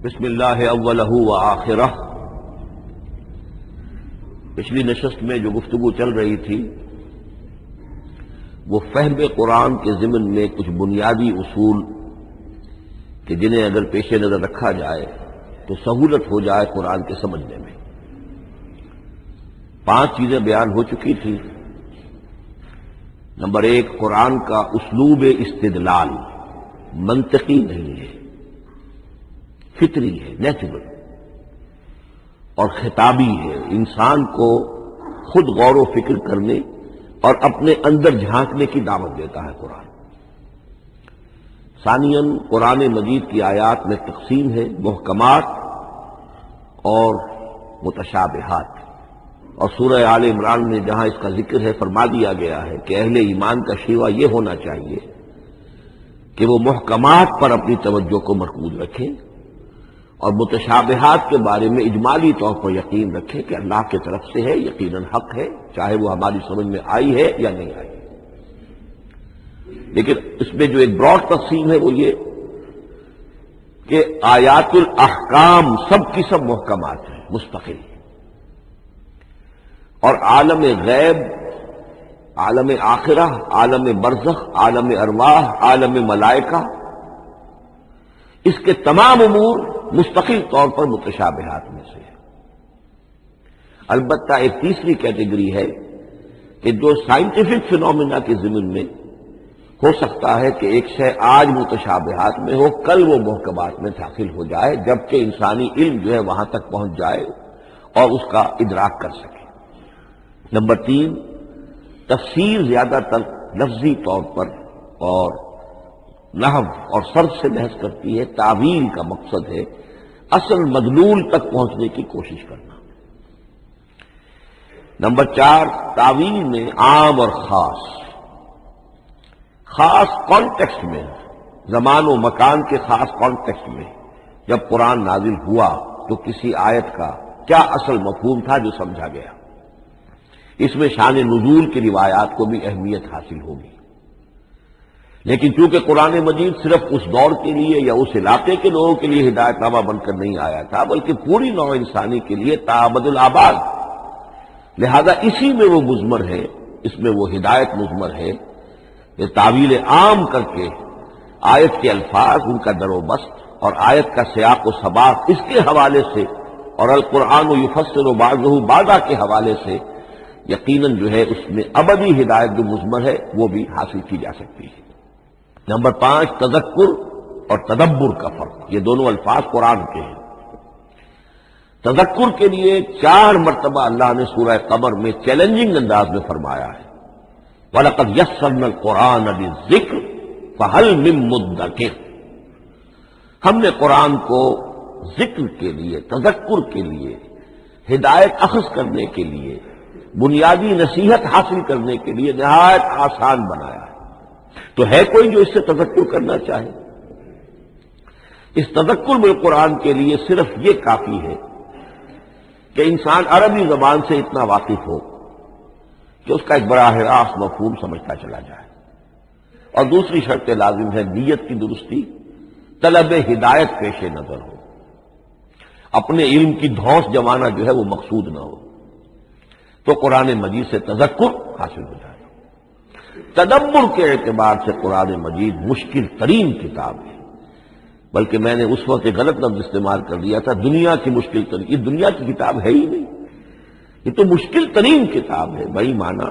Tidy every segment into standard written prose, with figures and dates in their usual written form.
بسم اللہ اولہ و آخرہ۔ پچھلی نشست میں جو گفتگو چل رہی تھی وہ فہم قرآن کے ضمن میں کچھ بنیادی اصول کہ جنہیں اگر پیش نظر رکھا جائے تو سہولت ہو جائے قرآن کے سمجھنے میں۔ 5 چیزیں بیان ہو چکی تھی۔ نمبر 1، قرآن کا اسلوب استدلال منطقی نہیں ہے، فطری ہے، نیچرل اور خطابی ہے، انسان کو خود غور و فکر کرنے اور اپنے اندر جھانکنے کی دعوت دیتا ہے قرآن۔ ثانیاً، قرآن مجید کی آیات میں تقسیم ہے محکمات اور متشابہات، اور سورہ آل عمران میں جہاں اس کا ذکر ہے فرما دیا گیا ہے کہ اہل ایمان کا شیوہ یہ ہونا چاہیے کہ وہ محکمات پر اپنی توجہ کو مرکوز رکھیں اور متشابہات کے بارے میں اجمالی طور پر یقین رکھیں کہ اللہ کی طرف سے ہے، یقیناً حق ہے، چاہے وہ ہماری سمجھ میں آئی ہے یا نہیں آئی۔ لیکن اس میں جو ایک براڈ تقسیم ہے وہ یہ کہ آیات الاحکام سب کی سب محکمات ہیں، مستقل، اور عالم غیب، عالم آخرہ، عالم برزخ، عالم ارواح، عالم ملائکہ، اس کے تمام امور مستقل طور پر متشابہات میں سے ہے۔ البتہ ایک تیسری کیٹیگری ہے کہ جو سائنٹیفک فینومینا کے ضمن میں ہو سکتا ہے کہ ایک شے آج متشابہات میں ہو، کل وہ محکمات میں داخل ہو جائے، جبکہ انسانی علم جو ہے وہاں تک پہنچ جائے اور اس کا ادراک کر سکے۔ نمبر 3، تفسیر زیادہ تر لفظی طور پر اور نحو اور صرف سے بحث کرتی ہے، تعویل کا مقصد ہے اصل مدلول تک پہنچنے کی کوشش کرنا۔ نمبر 4، تعویل میں عام اور خاص کانٹیکسٹ میں، زمان و مکان کے خاص کانٹیکسٹ میں جب قرآن نازل ہوا تو کسی آیت کا کیا اصل مفہوم تھا جو سمجھا گیا۔ اس میں شان نزول کی روایات کو بھی اہمیت حاصل ہوگی۔ لیکن چونکہ قرآن مجید صرف اس دور کے لیے یا اس علاقے کے لوگوں کے لیے ہدایت نامہ بن کر نہیں آیا تھا، بلکہ پوری نوع انسانی کے لیے تابد الآباد، لہذا اسی میں وہ مضمر ہے، اس میں وہ ہدایت مضمر ہے کہ تعویل عام کر کے آیت کے الفاظ، ان کا در و بست اور آیت کا سیاق و سباق اس کے حوالے سے، اور القرآن یفسر بعضہ بعضا کے حوالے سے یقیناً جو ہے اس میں ابدی ہدایت جو مضمر ہے وہ بھی حاصل کی جا سکتی ہے۔ نمبر 5، تذکر اور تدبر کا فرق، یہ دونوں الفاظ قرآن کے ہیں۔ تذکر کے لیے 4 مرتبہ اللہ نے سورہ قمر میں چیلنجنگ انداز میں فرمایا ہے، وَلَقَدْ يَسَّرْنَا الْقُرْآنَ لِلذِّكْرِ فَهَلْ مِن مُّدَّكِرٍ، ہم نے قرآن کو ذکر کے لیے، تذکر کے لیے، ہدایت اخذ کرنے کے لیے، بنیادی نصیحت حاصل کرنے کے لیے نہایت آسان بنایا ہے۔ تو ہے کوئی جو اس سے تذکر کرنا چاہے؟ اس تذکر میں قرآن کے لیے صرف یہ کافی ہے کہ انسان عربی زبان سے اتنا واقف ہو کہ اس کا ایک براہ راست مفہوم سمجھتا چلا جائے، اور دوسری شرط لازم ہے نیت کی درستی، طلب ہدایت پیش نظر ہو، اپنے علم کی دھوس جمانا جو ہے وہ مقصود نہ ہو، تو قرآن مجید سے تذکر حاصل ہو جائے۔ تدبر کے اعتبار سے قرآن مجید مشکل ترین کتاب ہے، بلکہ میں نے اس وقت ایک غلط لفظ استعمال کر دیا تھا، دنیا کی مشکل ترین، یہ دنیا کی کتاب ہے ہی نہیں، یہ تو مشکل ترین کتاب ہے، بھائی مانا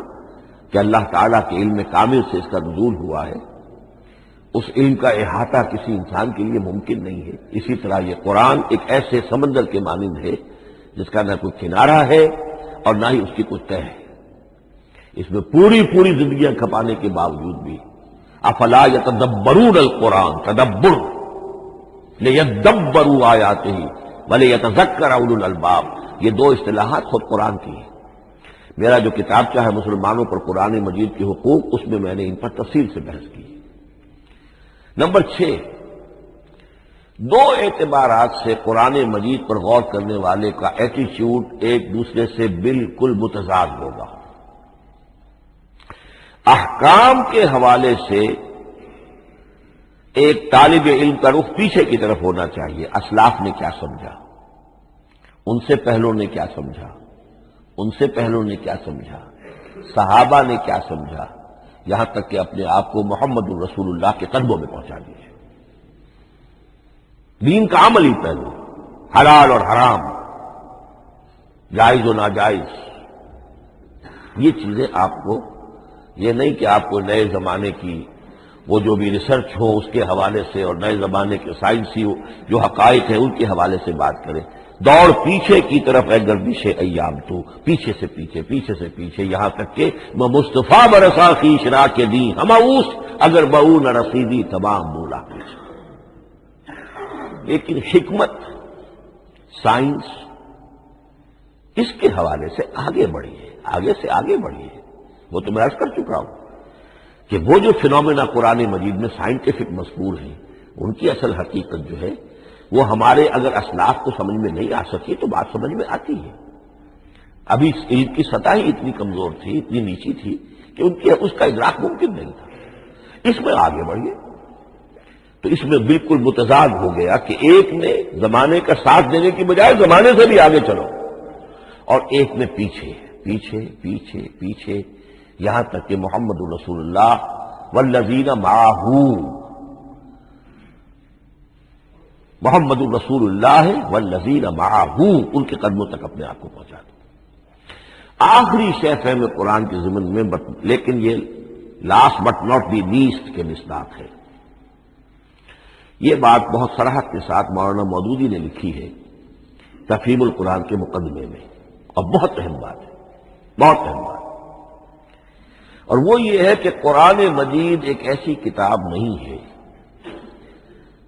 کہ اللہ تعالیٰ کے علم کامل سے اس کا نزول ہوا ہے، اس علم کا احاطہ کسی انسان کے لیے ممکن نہیں ہے۔ اسی طرح یہ قرآن ایک ایسے سمندر کے مانند ہے جس کا نہ کوئی کنارہ ہے اور نہ ہی اس کی کوئی تہہ ہے، اس میں پوری زندگیاں کھپانے کے باوجود بھی افلا یتدبرون القرآن، تدبر لیدبروا آیاتہ ولیتذکر اولو الالباب، یہ 2 اصطلاحات خود قرآن کی ہیں۔ میرا جو کتابچہ ہے مسلمانوں پر قرآن مجید کے حقوق، اس میں میں نے ان پر تفصیل سے بحث کی۔ نمبر 6، 2 اعتبارات سے قرآن مجید پر غور کرنے والے کا ایٹیچیوڈ ایک دوسرے سے بالکل متضاد ہوگا۔ احکام کے حوالے سے ایک طالب علم کا رخ پیچھے کی طرف ہونا چاہیے. اسلاف نے کیا سمجھا، ان سے پہلوں نے کیا سمجھا، ان سے پہلوں نے کیا سمجھا، صحابہ نے کیا سمجھا، یہاں تک کہ اپنے آپ کو محمد الرسول اللہ کے قدموں میں پہنچا دیجیے. دین کا عملی پہلو، حلال اور حرام، جائز و ناجائز، یہ چیزیں آپ کو، یہ نہیں کہ آپ کو نئے زمانے کی وہ جو بھی ریسرچ ہو اس کے حوالے سے اور نئے زمانے کے سائنسی جو حقائق ہیں ان کے حوالے سے بات کریں. دوڑ پیچھے کی طرف ہے گردش ایام، تو پیچھے سے پیچھے، پیچھے سے پیچھے، یہاں تک کہ میں مصطفیٰ برسا کی شنا کے دی ہماؤس اگر بہو نہ رسیدی تمام مولا. لیکن حکمت، سائنس اس کے حوالے سے آگے بڑھی ہے، آگے سے آگے بڑھی ہے. وہ تو میں عرض کر چکا ہوں کہ وہ جو فینومینا قرآن مجید میں سائنٹیفک مذکور ہیں ان کی اصل حقیقت جو ہے وہ ہمارے اگر اسلاف کو سمجھ میں نہیں آ سکی تو بات سمجھ میں آتی ہے. ابھی علم کی سطح ہی اتنی کمزور تھی، اتنی نیچی تھی کہ اس کا ادراک ممکن نہیں تھا. اس میں آگے بڑھیے تو اس میں بالکل متضاد ہو گیا کہ ایک نے زمانے کا ساتھ دینے کی بجائے زمانے سے بھی آگے چلو، اور ایک میں پیچھے پیچھے پیچھے پیچھے، یہاں تک کہ محمد الرسول اللہ والذین معہ، محمد الرسول اللہ والذین معہ، ان کے قدموں تک اپنے آپ کو پہنچا دو. آخری شے فہم قرآن کے ضمن میں، لیکن یہ last but not the least کے مصداق ہے. یہ بات بہت صراحت کے ساتھ مولانا مودودی نے لکھی ہے تفہیم القرآن کے مقدمے میں، اور بہت اہم بات ہے، بہت اہم بات. اور وہ یہ ہے کہ قرآن مجید ایک ایسی کتاب نہیں ہے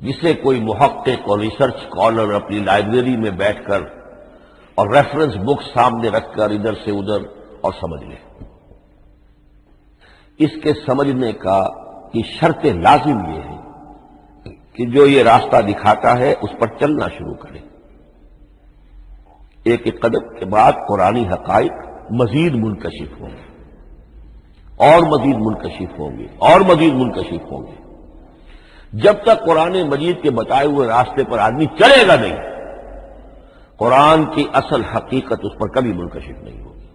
جسے کوئی محقق اور ریسرچ اسکالر اپنی لائبریری میں بیٹھ کر اور ریفرنس بک سامنے رکھ کر ادھر سے ادھر اور سمجھ لے. اس کے سمجھنے کا کی شرط لازم یہ ہے کہ جو یہ راستہ دکھاتا ہے اس پر چلنا شروع کرے. ایک ایک قدم کے بعد قرآنی حقائق مزید منکشف ہوں گے اور مزید منکشف ہوں گے اور مزید منکشف ہوں گے. جب تک قرآن مجید کے بتائے ہوئے راستے پر آدمی چلے گا نہیں، قرآن کی اصل حقیقت اس پر کبھی منکشف نہیں ہوگی.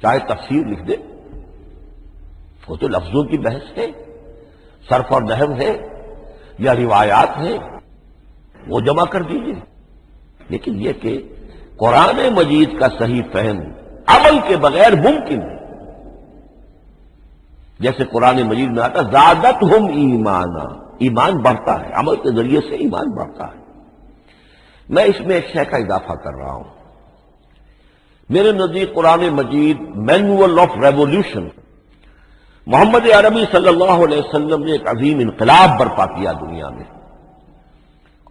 چاہے تفسیر لکھ دے، وہ تو لفظوں کی بحث ہے، صرف اور نحو ہے یا روایات ہیں، وہ جمع کر دیجیے. لیکن یہ کہ قرآن مجید کا صحیح فہم عمل کے بغیر ممکن ہے. جیسے قرآن مجید میں آتا زادتہم ایمانا، ایمان بڑھتا ہے، عمل کے ذریعے سے ایمان بڑھتا ہے. میں اس میں ایک شے کا اضافہ کر رہا ہوں. میرے نزدیک قرآن مجید مینول آف ریولیوشن، محمد عربی صلی اللہ علیہ وسلم نے ایک عظیم انقلاب برپا کیا دنیا میں،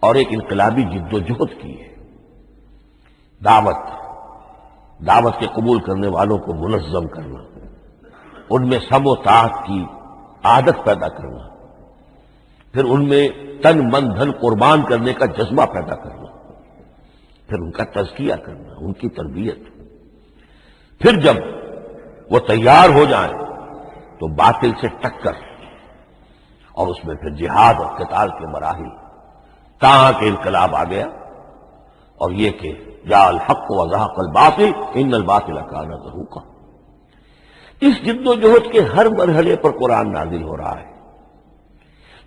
اور ایک انقلابی جد و جہد کی ہے. دعوت کے قبول کرنے والوں کو منظم کرنا، ان میں سم و طاعت کی عادت پیدا کرنا، پھر ان میں تن من دھن قربان کرنے کا جذبہ پیدا کرنا، پھر ان کا تزکیہ کرنا، ان کی تربیت. پھر جب وہ تیار ہو جائیں تو باطل سے ٹکر، اور اس میں پھر جہاد اور قتال کے مراحل، تاکہ انقلاب آ گیا. اور یہ کہ جاء الحق وزهق الباطل ان الباطل كان زهوقا. اس جد و جہد کے ہر مرحلے پر قرآن نازل ہو رہا ہے،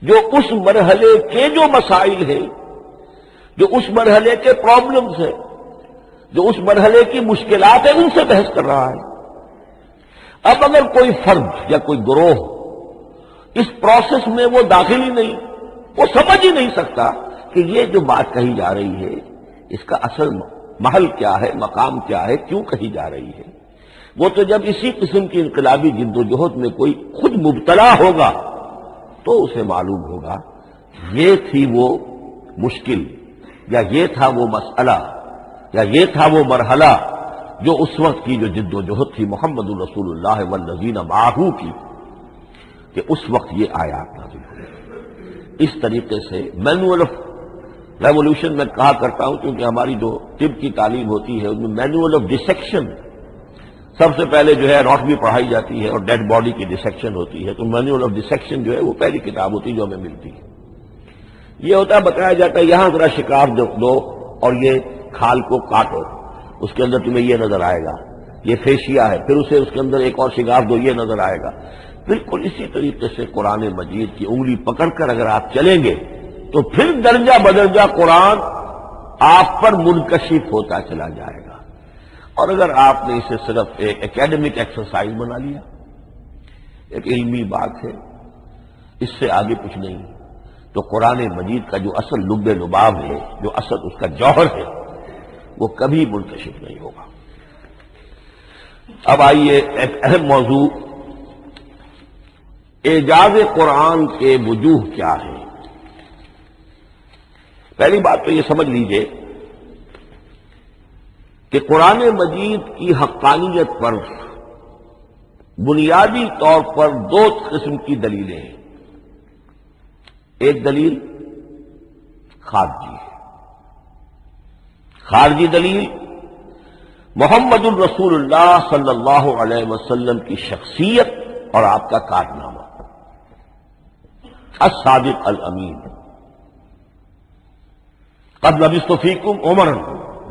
جو اس مرحلے کے جو مسائل ہیں، جو اس مرحلے کے پرابلمز ہیں، جو اس مرحلے کی مشکلات ہیں، ان سے بحث کر رہا ہے. اب اگر کوئی فرد یا کوئی گروہ اس پروسیس میں وہ داخل ہی نہیں، وہ سمجھ ہی نہیں سکتا کہ یہ جو بات کہی جا رہی ہے اس کا اصل محل کیا ہے، مقام کیا ہے، کیوں کہی جا رہی ہے، وہ تو جب اسی قسم کی انقلابی جد و جہد میں کوئی خود مبتلا ہوگا تو اسے معلوم ہوگا یہ تھی وہ مشکل، یا یہ تھا وہ مسئلہ، یا یہ تھا وہ مرحلہ جو اس وقت کی جو جد و جہد تھی محمد الرسول اللہ والذین معہ کی، کہ اس وقت یہ آیات نازل ہوئی. اس طریقے سے مینول آف ریولیوشن میں کہا کرتا ہوں، کیونکہ ہماری جو طب کی تعلیم ہوتی ہے ان میں مینول آف ڈسیکشن، سب سے پہلے جو ہے اناٹمی پڑھائی جاتی ہے اور ڈیڈ باڈی کی ڈسیکشن ہوتی ہے، تو مینول آف ڈسیکشن جو ہے وہ پہلی کتاب ہوتی ہے جو ہمیں ملتی ہے۔ یہ ہوتا ہے، بتایا جاتا ہے یہاں ذرا شکاف دو اور یہ کھال کو کاٹو، اس کے اندر تمہیں یہ نظر آئے گا، یہ فیشیا ہے، پھر اسے اس کے اندر ایک اور شگاف دو، یہ نظر آئے گا۔ بالکل اسی طریقے سے قرآن مجید کی انگلی پکڑ کر اگر آپ چلیں گے تو پھر درجہ بدرجہ قرآن آپ پر منکشف ہوتا چلا جائے گا۔ اور اگر آپ نے اسے صرف ایک اکیڈمک ایکسرسائز بنا لیا، ایک علمی بات ہے، اس سے آگے کچھ نہیں، تو قرآن مجید کا جو اصل لب لباب ہے، جو اصل اس کا جوہر ہے، وہ کبھی منکشف نہیں ہوگا۔ اب آئیے ایک اہم موضوع، اعجاز قرآن کے وجوہ کیا ہے۔ پہلی بات تو یہ سمجھ لیجئے کہ قرآن مجید کی حقانیت پر بنیادی طور پر دو قسم کی دلیلیں ہیں۔ ایک دلیل خارجی ہے، خارجی دلیل محمد الرسول اللہ صلی اللہ علیہ وسلم کی شخصیت اور آپ کا کارنامہ، الصادق الامین، قد لبثت فیکم عمرا،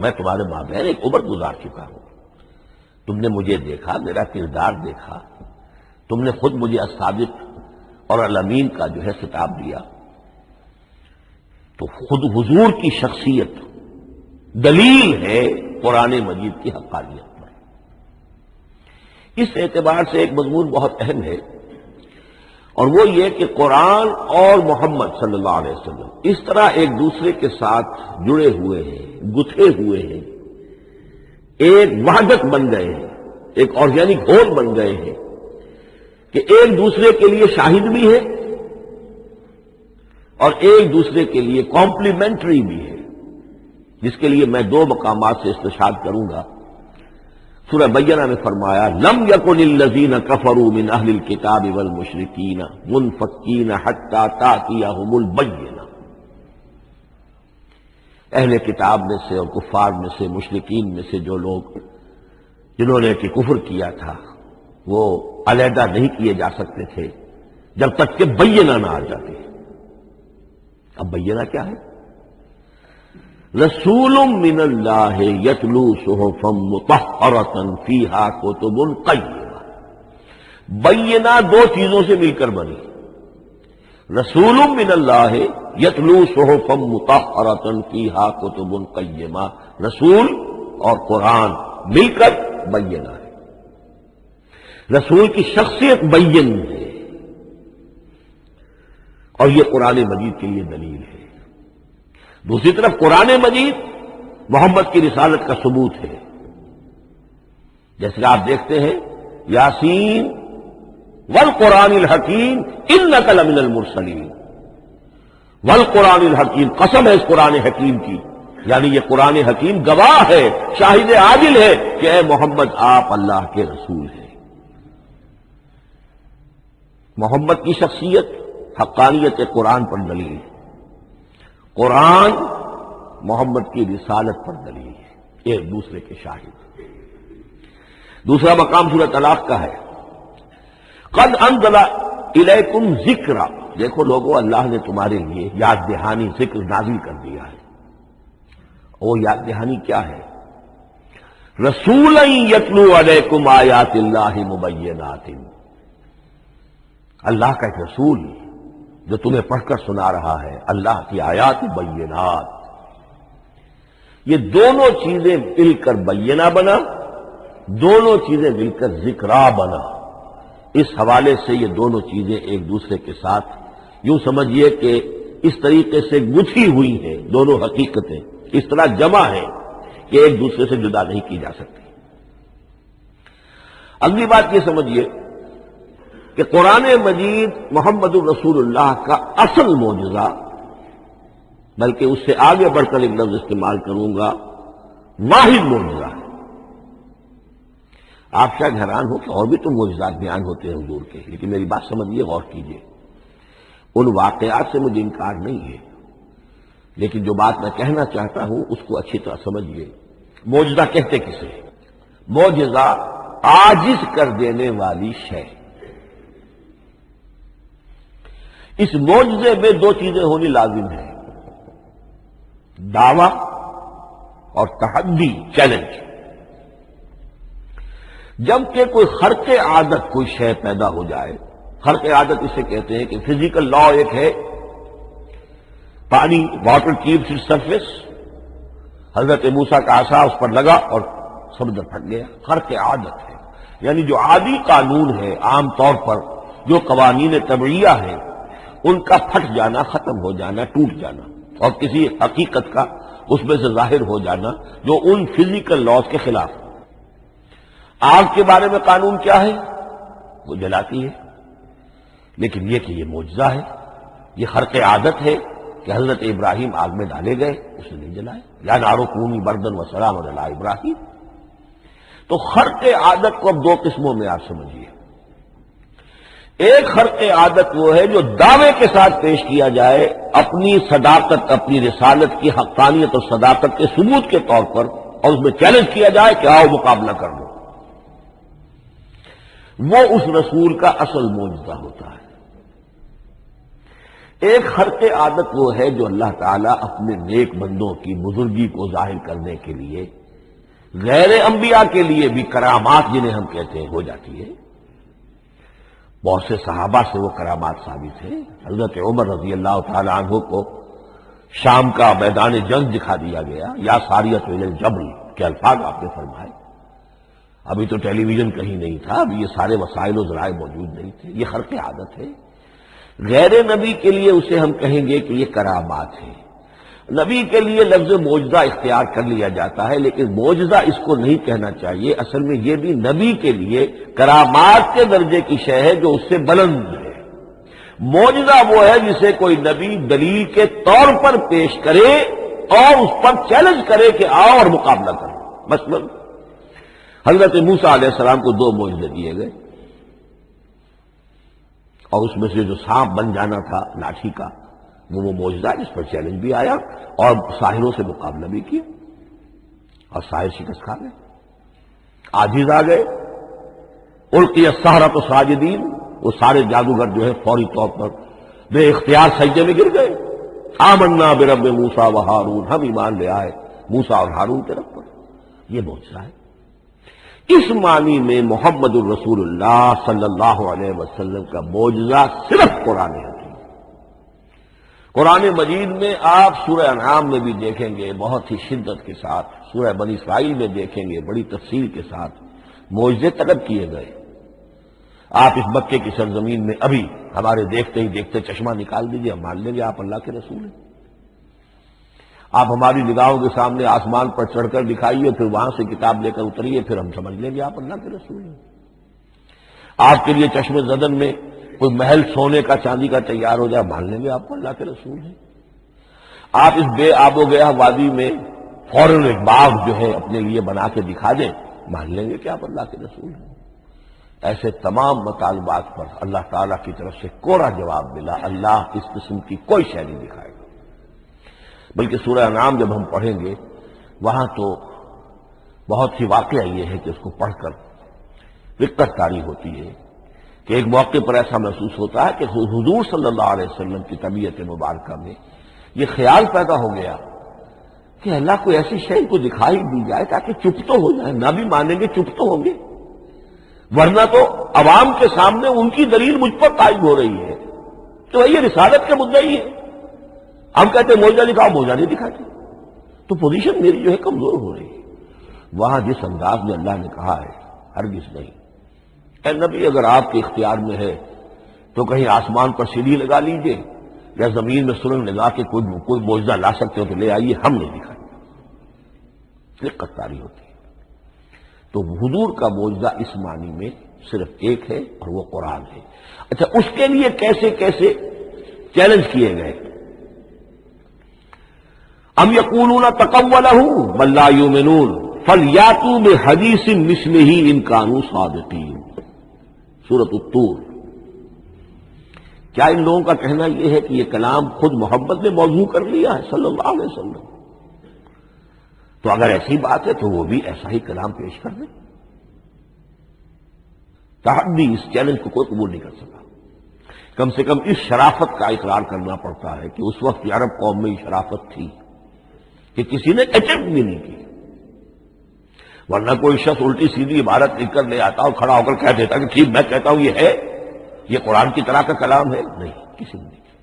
میں تمہارے مابین ایک عمر گزار چکا ہوں، تم نے مجھے دیکھا، میرا کردار دیکھا، تم نے خود مجھے الصادق اور الامین کا جو ہے خطاب دیا، تو خود حضور کی شخصیت دلیل ہے قرآن مجید کی حقانیت پر۔ اس اعتبار سے ایک مضمون بہت اہم ہے، اور وہ یہ کہ قرآن اور محمد صلی اللہ علیہ وسلم اس طرح ایک دوسرے کے ساتھ جڑے ہوئے ہیں، گتھے ہوئے ہیں، ایک وحدت بن گئے ہیں، ایک آرگینک ہول بن گئے ہیں کہ ایک دوسرے کے لیے شاہد بھی ہے اور ایک دوسرے کے لیے کمپلیمنٹری بھی ہے، جس کے لیے میں دو مقامات سے استشہاد کروں گا۔ سورہ بینہ میں فرمایا لم یکن الذین کفروا من اہل الکتاب والمشرکین منفکین حتی تأتیہم البینہ، اہل کتاب میں سے اور کفار میں سے، مشرکین میں سے جو لوگ جنہوں نے کہ کفر کیا تھا، وہ علیحدہ نہیں کیے جا سکتے تھے جب تک کہ بینہ نہ آ جاتے۔ اب بینہ کیا ہے؟ رسول من اللہ یتلو صحفا مطہرۃ فیہا کتب قیمہ، بینہ دو چیزوں سے مل کر بنی، رسول من اللہ یتلو صحفا مطہرۃ فیہا کتب قیمہ، رسول اور قرآن مل کر بینہ ہے، رسول کی شخصیت بین ہے، اور یہ قرآن مجید کے لیے دلیل ہے۔ دوسری طرف قرآن مجید محمد کی رسالت کا ثبوت ہے، جیسے کہ آپ دیکھتے ہیں یاسین والقرآن الحکیم انک لمن المرسلین، والقرآن الحکیم، قسم ہے اس قرآن حکیم کی، یعنی یہ قرآن حکیم گواہ ہے، شاہد عادل ہے کہ اے محمد آپ اللہ کے رسول ہیں۔ محمد کی شخصیت حقانیت قرآن پر دلیل ہے، قرآن محمد کی رسالت پر دلیل ہے، ایک دوسرے کے شاہد۔ دوسرا مقام سورۃ طلاق کا ہے، قد انزل الیکم ذکرا، دیکھو لوگو اللہ نے تمہارے لیے یاد دہانی ذکر نازل کر دیا ہے۔ وہ یاد دہانی کیا ہے؟ رسولا یتلو علیکم آیات اللہ مبینات، اللہ کا ایک رسول جو تمہیں پڑھ کر سنا رہا ہے اللہ کی آیات بینات۔ یہ دونوں چیزیں مل کر بینہ بنا، دونوں چیزیں مل کر ذکرا بنا۔ اس حوالے سے یہ دونوں چیزیں ایک دوسرے کے ساتھ یوں سمجھیے کہ اس طریقے سے گتھی ہوئی ہیں، دونوں حقیقتیں اس طرح جمع ہیں کہ ایک دوسرے سے جدا نہیں کی جا سکتی۔ اگلی بات یہ سمجھیے کہ قرآن مجید محمد الرسول اللہ کا اصل معجزہ، بلکہ اس سے آگے بڑھ کر ایک لفظ استعمال کروں گا، واحد معجزہ ہے۔ آپ شاید حیران ہو کہ اور بھی تو معجزات بیان ہوتے ہیں حضور کے، لیکن میری بات سمجھیے، غور کیجیے، ان واقعات سے مجھے انکار نہیں ہے، لیکن جو بات میں کہنا چاہتا ہوں اس کو اچھی طرح سمجھیے۔ معجزہ کہتے کسے؟ معجزہ عاجز کر دینے والی شے۔ اس معجزے میں دو چیزیں ہونی لازم ہیں، دعویٰ اور تحدی، چیلنج۔ جبکہ کوئی خرق عادت کوئی شے پیدا ہو جائے، خرق عادت اسے کہتے ہیں کہ فزیکل لا ایک ہے، پانی، واٹر کیپس اٹس سرفیس، حضرت موسیٰ کا عصا اس پر لگا اور سمندر پھٹ گیا، خرق عادت ہے، یعنی جو عادی قانون ہے، عام طور پر جو قوانین طبعیہ ہیں ان کا پھٹ جانا، ختم ہو جانا، ٹوٹ جانا، اور کسی حقیقت کا اس میں سے ظاہر ہو جانا جو ان فزیکل لاز کے خلاف۔ آگ کے بارے میں قانون کیا ہے؟ وہ جلاتی ہے، لیکن یہ کہ یہ معجزہ ہے، یہ خرق عادت ہے کہ حضرت ابراہیم آگ میں ڈالے گئے، اس نے نہیں جلائے، یا نارو کونی بردن و سلام علی ابراہیم۔ تو خرق عادت کو اب دو قسموں میں آپ سمجھیے۔ ایک خرق عادت وہ ہے جو دعوے کے ساتھ پیش کیا جائے، اپنی صداقت، اپنی رسالت کی حقانیت اور صداقت کے ثبوت کے طور پر، اور اس میں چیلنج کیا جائے کہ آؤ مقابلہ کر لو، وہ اس رسول کا اصل معجزہ ہوتا ہے۔ ایک خرق عادت وہ ہے جو اللہ تعالیٰ اپنے نیک بندوں کی بزرگی کو ظاہر کرنے کے لیے، غیر انبیاء کے لیے بھی کرامات جنہیں ہم کہتے ہیں ہو جاتی ہے۔ بہت سے صحابہ سے وہ کرامات ثابت ہے۔ حضرت عمر رضی اللہ تعالی عنہ کو شام کا میدان جنگ دکھا دیا گیا، یا ساریۃ الی الجبل کے الفاظ آپ نے فرمائے۔ ابھی تو ٹیلی ویژن کہیں نہیں تھا، ابھی یہ سارے وسائل و ذرائع موجود نہیں تھے، یہ خرق عادت ہے۔ غیر نبی کے لیے اسے ہم کہیں گے کہ یہ کرامات ہے۔ نبی کے لیے لفظ معجزہ اختیار کر لیا جاتا ہے، لیکن معجزہ اس کو نہیں کہنا چاہیے، اصل میں یہ بھی نبی کے لیے کرامات کے درجے کی شے ہے جو اس سے بلند ہے۔ معجزہ وہ ہے جسے کوئی نبی دلیل کے طور پر پیش کرے اور اس پر چیلنج کرے کہ آؤ اور مقابلہ کرو۔ مثلا حضرت موسیٰ علیہ السلام کو دو معجزے دیے گئے، اور اس میں سے جو سانپ بن جانا تھا لاٹھی کا، وہ معجزہ جس پر چیلنج بھی آیا اور ساحروں سے مقابلہ بھی کیا، اور ساحر شکست کھا گئے، عاجز آ گئے۔ القی السحرۃ ساجدین، وہ سارے جادوگر جو ہے فوری طور پر بے اختیار سجدے میں گر گئے۔ آمنا برب موسیٰ و ہارون، ہم ایمان لے آئے موسیٰ اور ہارون کے رب پر۔ یہ معجزہ ہے۔ اس معنی میں محمد الرسول اللہ صلی اللہ علیہ وسلم کا معجزہ صرف قرآن ہے۔ قرآن مجید میں آپ سورہ انعام میں بھی دیکھیں گے بہت ہی شدت کے ساتھ، سورہ بنی اسرائیل میں دیکھیں گے بڑی تفصیل کے ساتھ معجزے طلب کیے گئے۔ آپ اس مکے کی سرزمین میں ابھی ہمارے دیکھتے ہی دیکھتے چشمہ نکال دیجئے، ہم مان لیں گے آپ اللہ کے رسول ہیں۔ آپ ہماری نگاہوں کے سامنے آسمان پر چڑھ کر دکھائیے، پھر وہاں سے کتاب لے کر اتریے، پھر ہم سمجھ لیں گے آپ اللہ کے رسول ہیں۔ آپ کے لیے چشم زدن میں کوئی محل سونے کا چاندی کا تیار ہو جائے، مان لیں گے آپ کو اللہ کے رسول ہیں۔ آپ اس بے آب و گیا وادی میں فوراً ایک باغ جو ہے اپنے لیے بنا کے دکھا دیں، مان لیں گے کہ آپ اللہ کے رسول ہیں۔ ایسے تمام مطالبات پر اللہ تعالیٰ کی طرف سے کوڑا جواب ملا، اللہ اس قسم کی کوئی شے نہیں دکھائے گا۔ بلکہ سورہ انعام جب ہم پڑھیں گے وہاں تو بہت سی واقعہ یہ ہے کہ اس کو پڑھ کر رقت طاری ہوتی ہے کہ ایک موقع پر ایسا محسوس ہوتا ہے کہ حضور صلی اللہ علیہ وسلم کی طبیعت مبارکہ میں یہ خیال پیدا ہو گیا کہ اللہ کو ایسی شے کو دکھائی دی جائے تاکہ چپ تو ہو جائے، نہ بھی مانیں گے چپ تو ہوں گے، ورنہ تو عوام کے سامنے ان کی دلیل مجھ پر قائم ہو رہی ہے تو یہ رسالت کے مدعی ہے۔ ہم کہتے ہیں معجزہ دکھاؤ، معجزہ نہیں دکھاتے، تو پوزیشن میری جو ہے کمزور ہو رہی ہے۔ وہاں جس انداز میں اللہ نے کہا ہے ہرگز نہیں، اے نبی اگر آپ کے اختیار میں ہے تو کہیں آسمان پر سیڑھی لگا لیجئے یا زمین میں سرنگ لگا کے کوئی معجزہ لا سکتے ہو تو لے آئیے، ہم نہیں دکھائیں گے۔ رقت طاری ہوتی ہے۔ تو حضور کا معجزہ اس معنی میں صرف ایک ہے اور وہ قرآن ہے۔ اچھا، اس کے لیے کیسے کیسے چیلنج کیے گئے؟ ام یقولون تقولہ بل لا یؤمنون فلیاتوا بحدیث مثلہ ان کانوا صادقین، سورۃ الطور۔ کیا ان لوگوں کا کہنا یہ ہے کہ یہ کلام خود محمد نے موضوع کر لیا ہے صلی اللہ علیہ وسلم؟ تو اگر ایسی بات ہے تو وہ بھی ایسا ہی کلام پیش کر دیں۔ تحدی، اس چیلنج کو کوئی قبول نہیں کر سکا۔ کم سے کم اس شرافت کا اقرار کرنا پڑتا ہے کہ اس وقت عرب قوم میں یہ شرافت تھی کہ کسی نے اٹمپٹ بھی نہیں کی، ورنہ کوئی شخص الٹی سیدھی عبارت لکھ کر لے آتا اور کھڑا ہو کر کہہ دیتا کہ ٹھیک میں کہتا ہوں یہ ہے، یہ قرآن کی طرح کا کلام ہے۔ نہیں، کسی نے نہیں کیا۔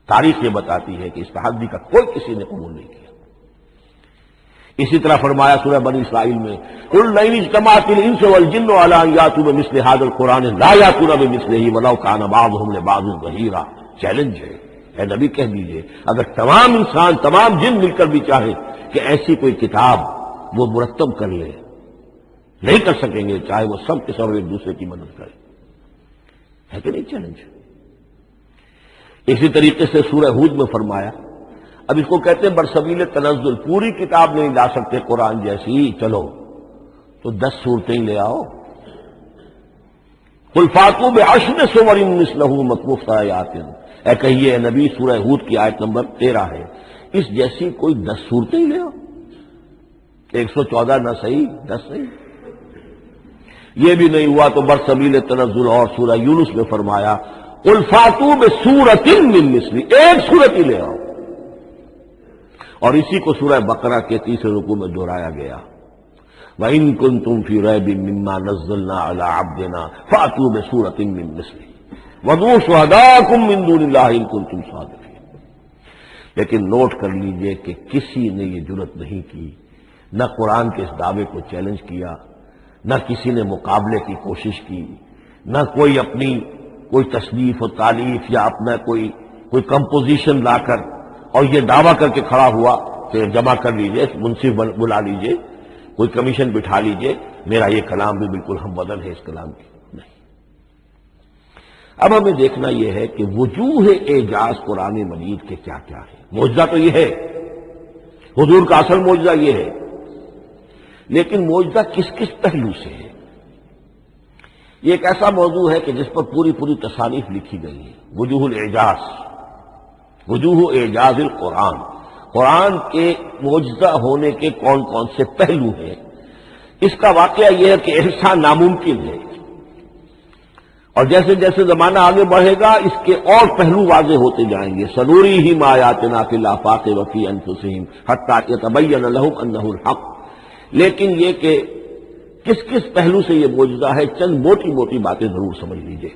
تاریخ یہ بتاتی ہے کہ اس تحدی کا کوئی کسی نے قبول نہیں کیا۔ اسی طرح فرمایا سورہ بنی اسرائیل میں قل لئن اجتمعت الانس والجن على ان ياتوا بمثل هذا القرآن لا ياتون بمثله ولو كان بعضهم لبعض ظهيرا۔ چیلنج ہے، اے نبی کہہ دیجئے اگر تمام انسان تمام جن مل کر بھی چاہے کہ ایسی کوئی کتاب وہ مرتب کر لے، نہیں کر سکیں گے، چاہے وہ سب کے سب ایک دوسرے کی مدد کرے۔ ہے کہ نہیں چیلنج؟ اسی طریقے سے سورہ ہود میں فرمایا، اب اس کو کہتے ہیں برسبیل تنزل، پوری کتاب نہیں لا سکتے قرآن جیسی، چلو تو 10 صورتیں لے آؤ۔ قل فاتوا بعشر سور مثلہ مفتریات، اے کہیے اے نبی، سورہ ہود کی آیت نمبر 13 ہے، اس جیسی کوئی 10 صورتیں لے آؤ۔ 114 نہ صحیح، 10 صحیح۔ یہ بھی نہیں ہوا تو برسبیل تنزل اور سورہ یونس میں فرمایا قل فاتوا بسورۃ من مثلہ، ایک سورت ہی لے آؤ۔ اور اسی کو سورہ بقرہ کے 30 رکوع میں دہرایا گیا، وَإِن كُنتُمْ فِي رَيْبٍ مِّمَّا نَزَّلْنَا عَلَىٰ عَبْدِنَا فَأْتُوا بِسُورَةٍ مِّن مِّثْلِهِ وَادْعُوا شُهَدَاءَكُم مِّن دُونِ اللَّهِ إِن كُنتُمْ صَادِقِينَ۔ لیکن نوٹ کر لیجئے کہ کسی نے یہ جرأت نہیں کی، نہ قرآن کے اس دعوے کو چیلنج کیا، نہ کسی نے مقابلے کی کوشش کی، نہ کوئی اپنی کوئی تصنیف و تالیف یا اپنا کوئی کمپوزیشن لا کر اور یہ دعویٰ کر کے کھڑا ہوا کہ جمع کر لیجئے، منصف بلا لیجئے، کوئی کمیشن بٹھا لیجئے، میرا یہ کلام بھی بالکل ہم بدل ہے اس کلام کی، نہیں۔ اب ہمیں دیکھنا یہ ہے کہ وجوہ اعجاز قرآن مجید کے کیا کیا ہے۔ معجزہ تو یہ ہے، حضور کا اصل معجزہ یہ ہے، لیکن معجزہ کس کس پہلو سے ہے؟ یہ ایک ایسا موضوع ہے کہ جس پر پوری تصانیف لکھی گئی ہے۔ وجوہ الاعجاز، وجوہ اعجاز القرآن، قرآن کے معجزہ ہونے کے کون کون سے پہلو ہیں۔ اس کا واقعہ یہ ہے کہ احسان ناممکن ہے، اور جیسے جیسے زمانہ آگے بڑھے گا اس کے اور پہلو واضح ہوتے جائیں گے۔ سنوریہم آیاتنا فی الآفاق وفی انفسہم حتی یتبین لہم انہ الحق۔ لیکن یہ کہ کس کس پہلو سے یہ معجزہ ہے، چند موٹی موٹی باتیں ضرور سمجھ لیجئے۔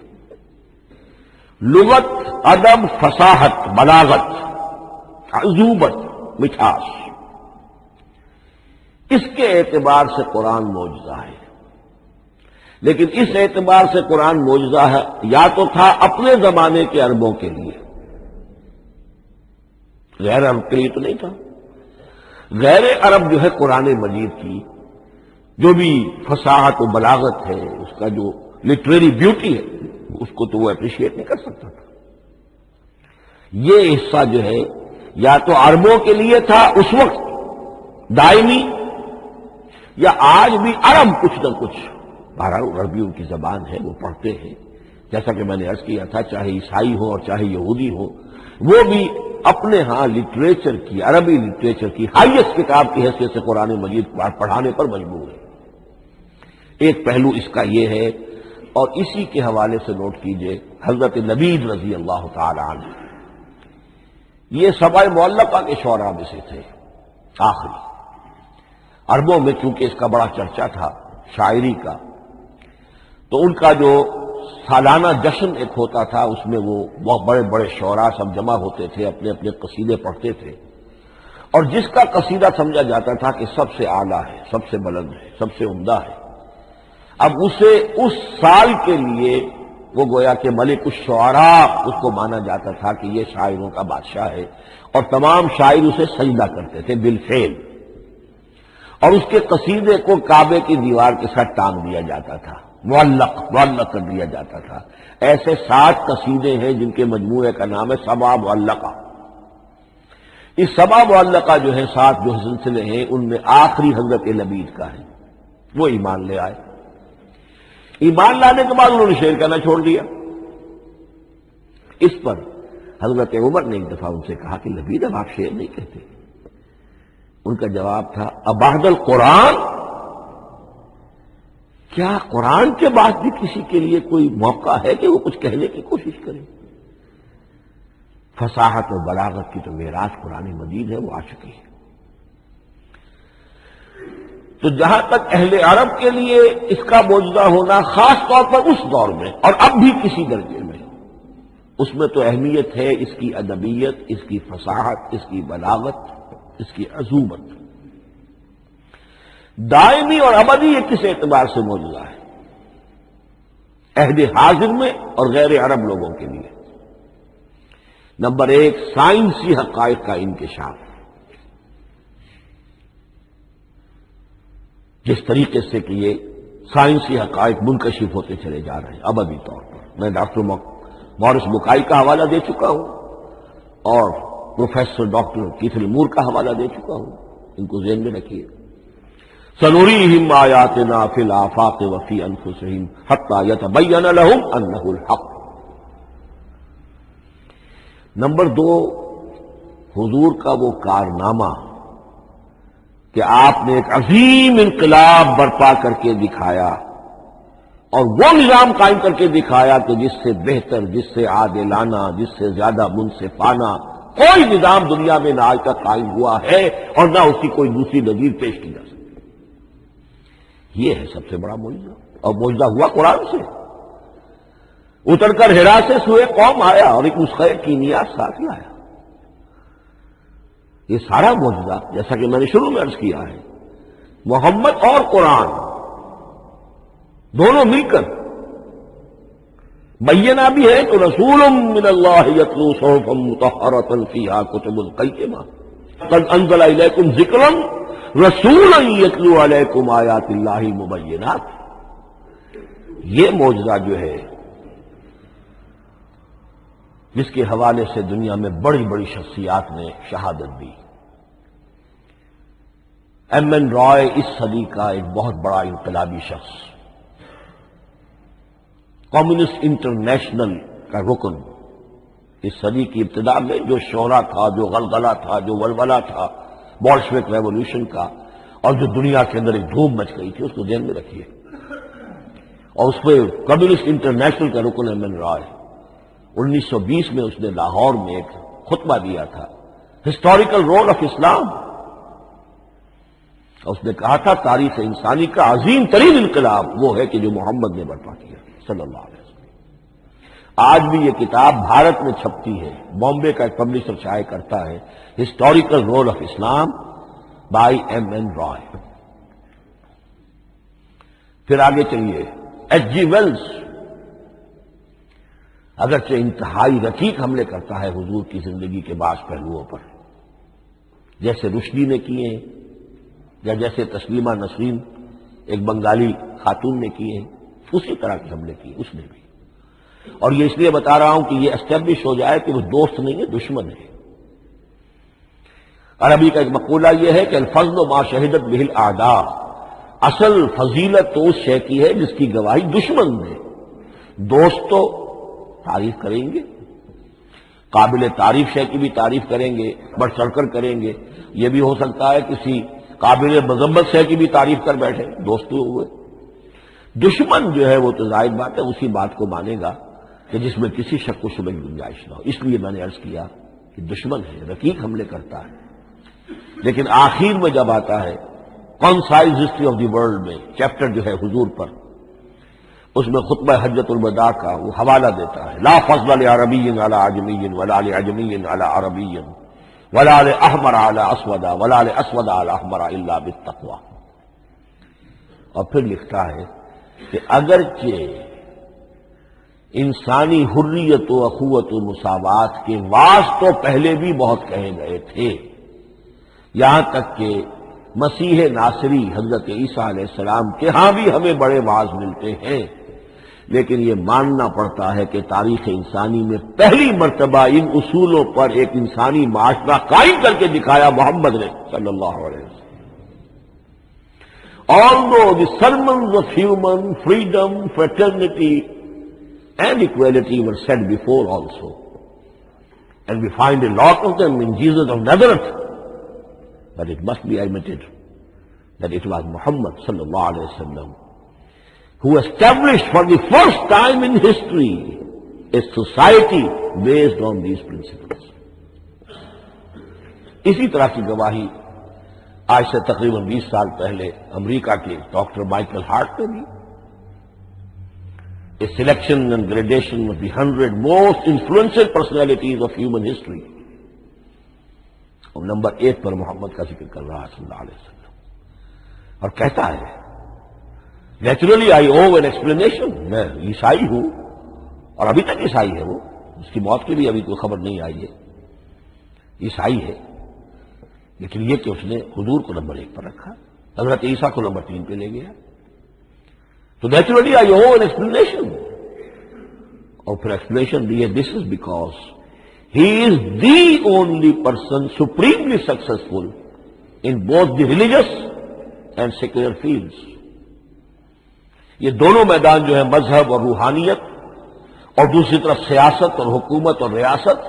لغت، ادب، فصاحت، بلاغت، عذوبت، مٹھاس، اس کے اعتبار سے قرآن معجزہ ہے۔ لیکن اس اعتبار سے قرآن معجزہ ہے یا تو تھا اپنے زمانے کے عربوں کے لیے، غیر عرب کے لیے تو نہیں تھا۔ غیر عرب جو ہے قرآن مجید کی جو بھی فصاحت و بلاغت ہے، اس کا جو لٹریری بیوٹی ہے، اس کو تو وہ اپریشیٹ نہیں کر سکتا تھا۔ یہ حصہ جو ہے یا تو عربوں کے لیے تھا اس وقت دائمی، یا آج بھی عرب کچھ نہ کچھ، بہرحال عربی ان کی زبان ہے، وہ پڑھتے ہیں، جیسا کہ میں نے عرض کیا تھا، چاہے عیسائی ہو اور چاہے یہودی ہو، وہ بھی اپنے ہاں لٹریچر کی، عربی لٹریچر کی ہائیسٹ کتاب کی حیثیت سے قرآن مجید پڑھانے پر مجبور ہے۔ ایک پہلو اس کا یہ ہے، اور اسی کے حوالے سے نوٹ کیجئے حضرت نبید رضی اللہ تعالی عنہ، یہ سبع معلقہ کے شعراء میں سے تھے آخری۔ عربوں میں چونکہ اس کا بڑا چرچا تھا شاعری کا، تو ان کا جو سالانہ جشن ایک ہوتا تھا، اس میں وہ بہت بڑے بڑے شعراء سب جمع ہوتے تھے، اپنے اپنے قصیدے پڑھتے تھے، اور جس کا قصیدہ سمجھا جاتا تھا کہ سب سے اعلیٰ ہے، سب سے بلند ہے، سب سے عمدہ ہے، اب اسے اس سال کے لیے وہ گویا کہ ملک الشعراء اس کو مانا جاتا تھا کہ یہ شاعروں کا بادشاہ ہے، اور تمام شاعر اسے سجدہ کرتے تھے بالفعل، اور اس کے قصیدے کو کعبے کی دیوار کے ساتھ ٹانگ دیا جاتا تھا، معلق کر دیا جاتا تھا۔ ایسے 7 قصیدے ہیں جن کے مجموعے کا نام ہے سبع معلقہ۔ اس سبع معلقہ جو ہے 7 جو سلسلے ہیں، ان میں آخری حضرت لبید کا ہے، وہ ایمان لے آئے۔ ایمان لانے کے بعد انہوں نے شعر کہنا چھوڑ دیا۔ اس پر حضرت عمر نے ایک دفعہ ان سے کہا کہ لبید اب آپ شعر نہیں کہتے۔ ان کا جواب تھا ابعد القرآن، کیا قرآن کے بعد بھی کسی کے لیے کوئی موقع ہے کہ وہ کچھ کہنے کی کوشش کرے؟ فصاحت اور بلاغت کی تو معراج قرآن مجید ہے، وہ آ چکی ہے۔ تو جہاں تک اہل عرب کے لیے اس کا معجزہ ہونا خاص طور پر اس دور میں اور اب بھی کسی درجے میں، اس میں تو اہمیت ہے اس کی ادبیت، اس کی فصاحت، اس کی بلاغت، اس کی عظومت۔ دائمی اور ابدی یہ کس اعتبار سے معجزہ ہے؟ عہد حاضر میں اور غیر عرب لوگوں کے لیے نمبر ایک، سائنسی حقائق کا انکشاف۔ جس طریقے سے کہ یہ سائنسی حقائق منکشف ہوتے چلے جا رہے ہیں ابدی طور پر، میں ڈاکٹر مورس بکائی کا حوالہ دے چکا ہوں اور پروفیسر ڈاکٹر کیتھل مور کا حوالہ دے چکا ہوں، ان کو ذہن میں رکھیے۔ سنریہم آیاتنا فی الآفاق وفی انفسہم حتی یتبین لہم انہ الحق۔ نمبر دو، حضور کا وہ کارنامہ کہ آپ نے ایک عظیم انقلاب برپا کر کے دکھایا اور وہ نظام قائم کر کے دکھایا کہ جس سے بہتر، جس سے عادلانہ، جس سے زیادہ منصفانہ کوئی نظام دنیا میں نہ آج تک قائم ہوا ہے اور نہ اس کی کوئی دوسری نظیر پیش کی جا سکتی۔ یہ ہے سب سے بڑا معجزہ، اور معجزہ ہوا قرآن سے۔ اتر کر حرا سے سوئے قوم آیا اور ایک نسخہ کیمیا ساتھ لایا۔ یہ سارا معجزہ جیسا کہ میں نے شروع میں عرض کیا ہے، محمد اور قرآن دونوں مل کر بینہ بھی ہے تو رسول من اللہ یتلو صحفا مطہرۃ فیہا کتب قیمہ قد انزل الیکم ذکرا رسولا یتلو علیکم آیات اللہ مبینات۔ یہ معجزہ جو ہے جس کے حوالے سے دنیا میں بڑی بڑی شخصیات نے شہادت دی۔ ایم این رائے اس صدی کا ایک بہت بڑا انقلابی شخص، کمیونسٹ انٹرنیشنل کا رکن، اس صدی کی ابتدا میں جو شورا تھا، جو غلغلہ تھا، جو ولولہ تھا بولشوک ریولوشن کا، اور جو دنیا کے اندر ایک دھوم مچ گئی تھی، اس کو ذہن میں رکھیے۔ اور اس پہ کمیونسٹ انٹرنیشنل کا رکن ایم این رائے، 1920 میں اس نے لاہور میں ایک خطبہ دیا تھا، ہسٹوریکل رول آف اسلام، اور اس نے کہا تھا تاریخ انسانی کا عظیم ترین انقلاب وہ ہے کہ جو محمد نے برپا کیا صلی اللہ علیہ وسلم۔ آج بھی یہ کتاب بھارت میں چھپتی ہے، بامبے کا ایک پبلشر شائع کرتا ہے، historical role of Islam by M N Roy. پھر آگے چلیے، ایچ جی ویلز اگرچہ انتہائی رقیق حملے کرتا ہے حضور کی زندگی کے بعض پہلوؤں پر، جیسے رشدی نے کیے ہیں یا جیسے تسلیمہ نسرین ایک بنگالی خاتون نے کیے ہیں، اسی طرح کے حملے کیے اس نے بھی۔ اور یہ اس لیے بتا رہا ہوں کہ یہ اسٹیبلش ہو جائے کہ وہ دوست نہیں ہے، دشمن ہے۔ عربی کا ایک مقولہ یہ ہے کہ الفضل ما شہدت بہ الاعداء، اصل فضیلت تو اس شے کی ہے جس کی گواہی دشمن دے۔ دوست تو تعریف کریں گے، قابل تعریف شے کی بھی تعریف کریں گے، بڑھ چڑھ کر کریں گے۔ یہ بھی ہو سکتا ہے کسی قابل مذمت شے کی بھی تعریف کر بیٹھے، دوست ہوئے۔ دشمن جو ہے وہ تو ظاہر بات ہے اسی بات کو مانے گا کہ جس میں کسی شک و شبہ کی گنجائش نہ ہو۔ اس لیے میں نے عرض کیا کہ دشمن ہے، رقیق حملے کرتا ہے، لیکن آخر میں جب آتا ہے concise history of the world میں چیپٹر جو ہے حضور پر، اس میں خطبہ حجت الوداع کا وہ حوالہ دیتا ہے، لا فضل لعربی علی عجمی ولا لعجمی علی عربی ولا لأحمر علی اسود ولا لأسود علی احمر الا بالتقوی۔ اور پھر لکھتا ہے کہ اگرچہ انسانی حریت و اخوت و مساوات کے واعظ تو پہلے بھی بہت کہے گئے تھے، یہاں تک کہ مسیح ناصری حضرت عیسیٰ علیہ السلام کے ہاں بھی ہمیں بڑے واعظ ملتے ہیں، لیکن یہ ماننا پڑتا ہے کہ تاریخ انسانی میں پہلی مرتبہ ان اصولوں پر ایک انسانی معاشرہ قائم کر کے دکھایا محمد نے صلی اللہ علیہ وسلم۔ Although the sermons of human freedom, fraternity and equality were said before also, and we find a lot of them in Jesus of Nazareth, but it must be admitted that it was Muhammad sallallahu alaihi wasallam who established for the first time in history a society based on these principles. اسی طرح کی گواہی آج سے تقریباً 20 سال پہلے امریکہ کے ڈاکٹر مائیکل ہارٹ نے دی. A selection and gradation of the 100 most influential personalities of human history. اور نمبر 1 پر محمد کا ذکر کر رہا ہے صلی اللہ علیہ وسلم، اور کہتا ہے naturally I owe an explanation, میں عیسائی ہوں اور ابھی تک عیسائی ہے، وہ اس کی موت کی بھی ابھی کوئی خبر نہیں آئی ہے، عیسائی ہے، لیکن یہ کہ اس نے حضور کو نمبر 1 پر رکھا، حضرت عیسیٰ کو نمبر 3 پہ لے گیا. تو naturally I owe an explanation, اور پھر ایکسپلینیشن دی ہے this is because he is the only person supremely successful in both the religious and secular fields. یہ دونوں میدان جو ہے مذہب اور روحانیت اور دوسری طرف سیاست اور حکومت اور ریاست،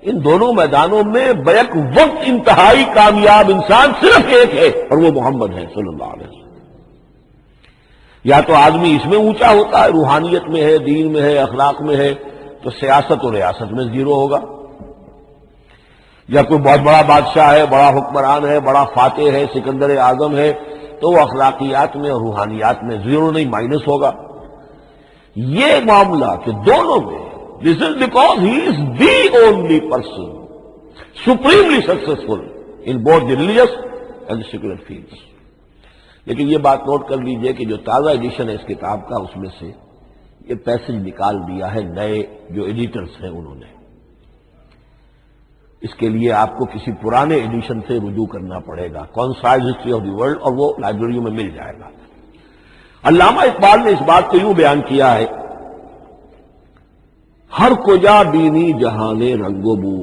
ان دونوں میدانوں میں بیک وقت انتہائی کامیاب انسان صرف ایک ہے، اور وہ محمد ہے صلی اللہ علیہ وسلم. یا تو آدمی اس میں اونچا ہوتا ہے، روحانیت میں ہے، دین میں ہے، اخلاق میں ہے، تو سیاست اور ریاست میں زیرو ہوگا. یا کوئی بہت بڑا بادشاہ ہے، بڑا حکمران ہے، بڑا فاتح ہے، سکندر اعظم ہے، تو وہ اخلاقیات میں اور روحانیات میں زیرو نہیں، مائنس ہوگا. یہ معاملہ کہ دونوں میں this is because he is the only person supremely successful in both the religious and secular fields. لیکن یہ بات نوٹ کر لیجئے کہ جو تازہ ایڈیشن ہے اس کتاب کا، اس میں سے یہ پیسج نکال دیا ہے نئے جو ایڈیٹرز ہیں انہوں نے. اس کے لیے آپ کو کسی پرانے ایڈیشن سے رجوع کرنا پڑے گا، concise history of the world, اور وہ لائبریریوں میں مل جائے گا. علامہ اقبال نے اس بات کو یوں بیان کیا ہے، ہر کجا بینی جہانے رنگ و بو،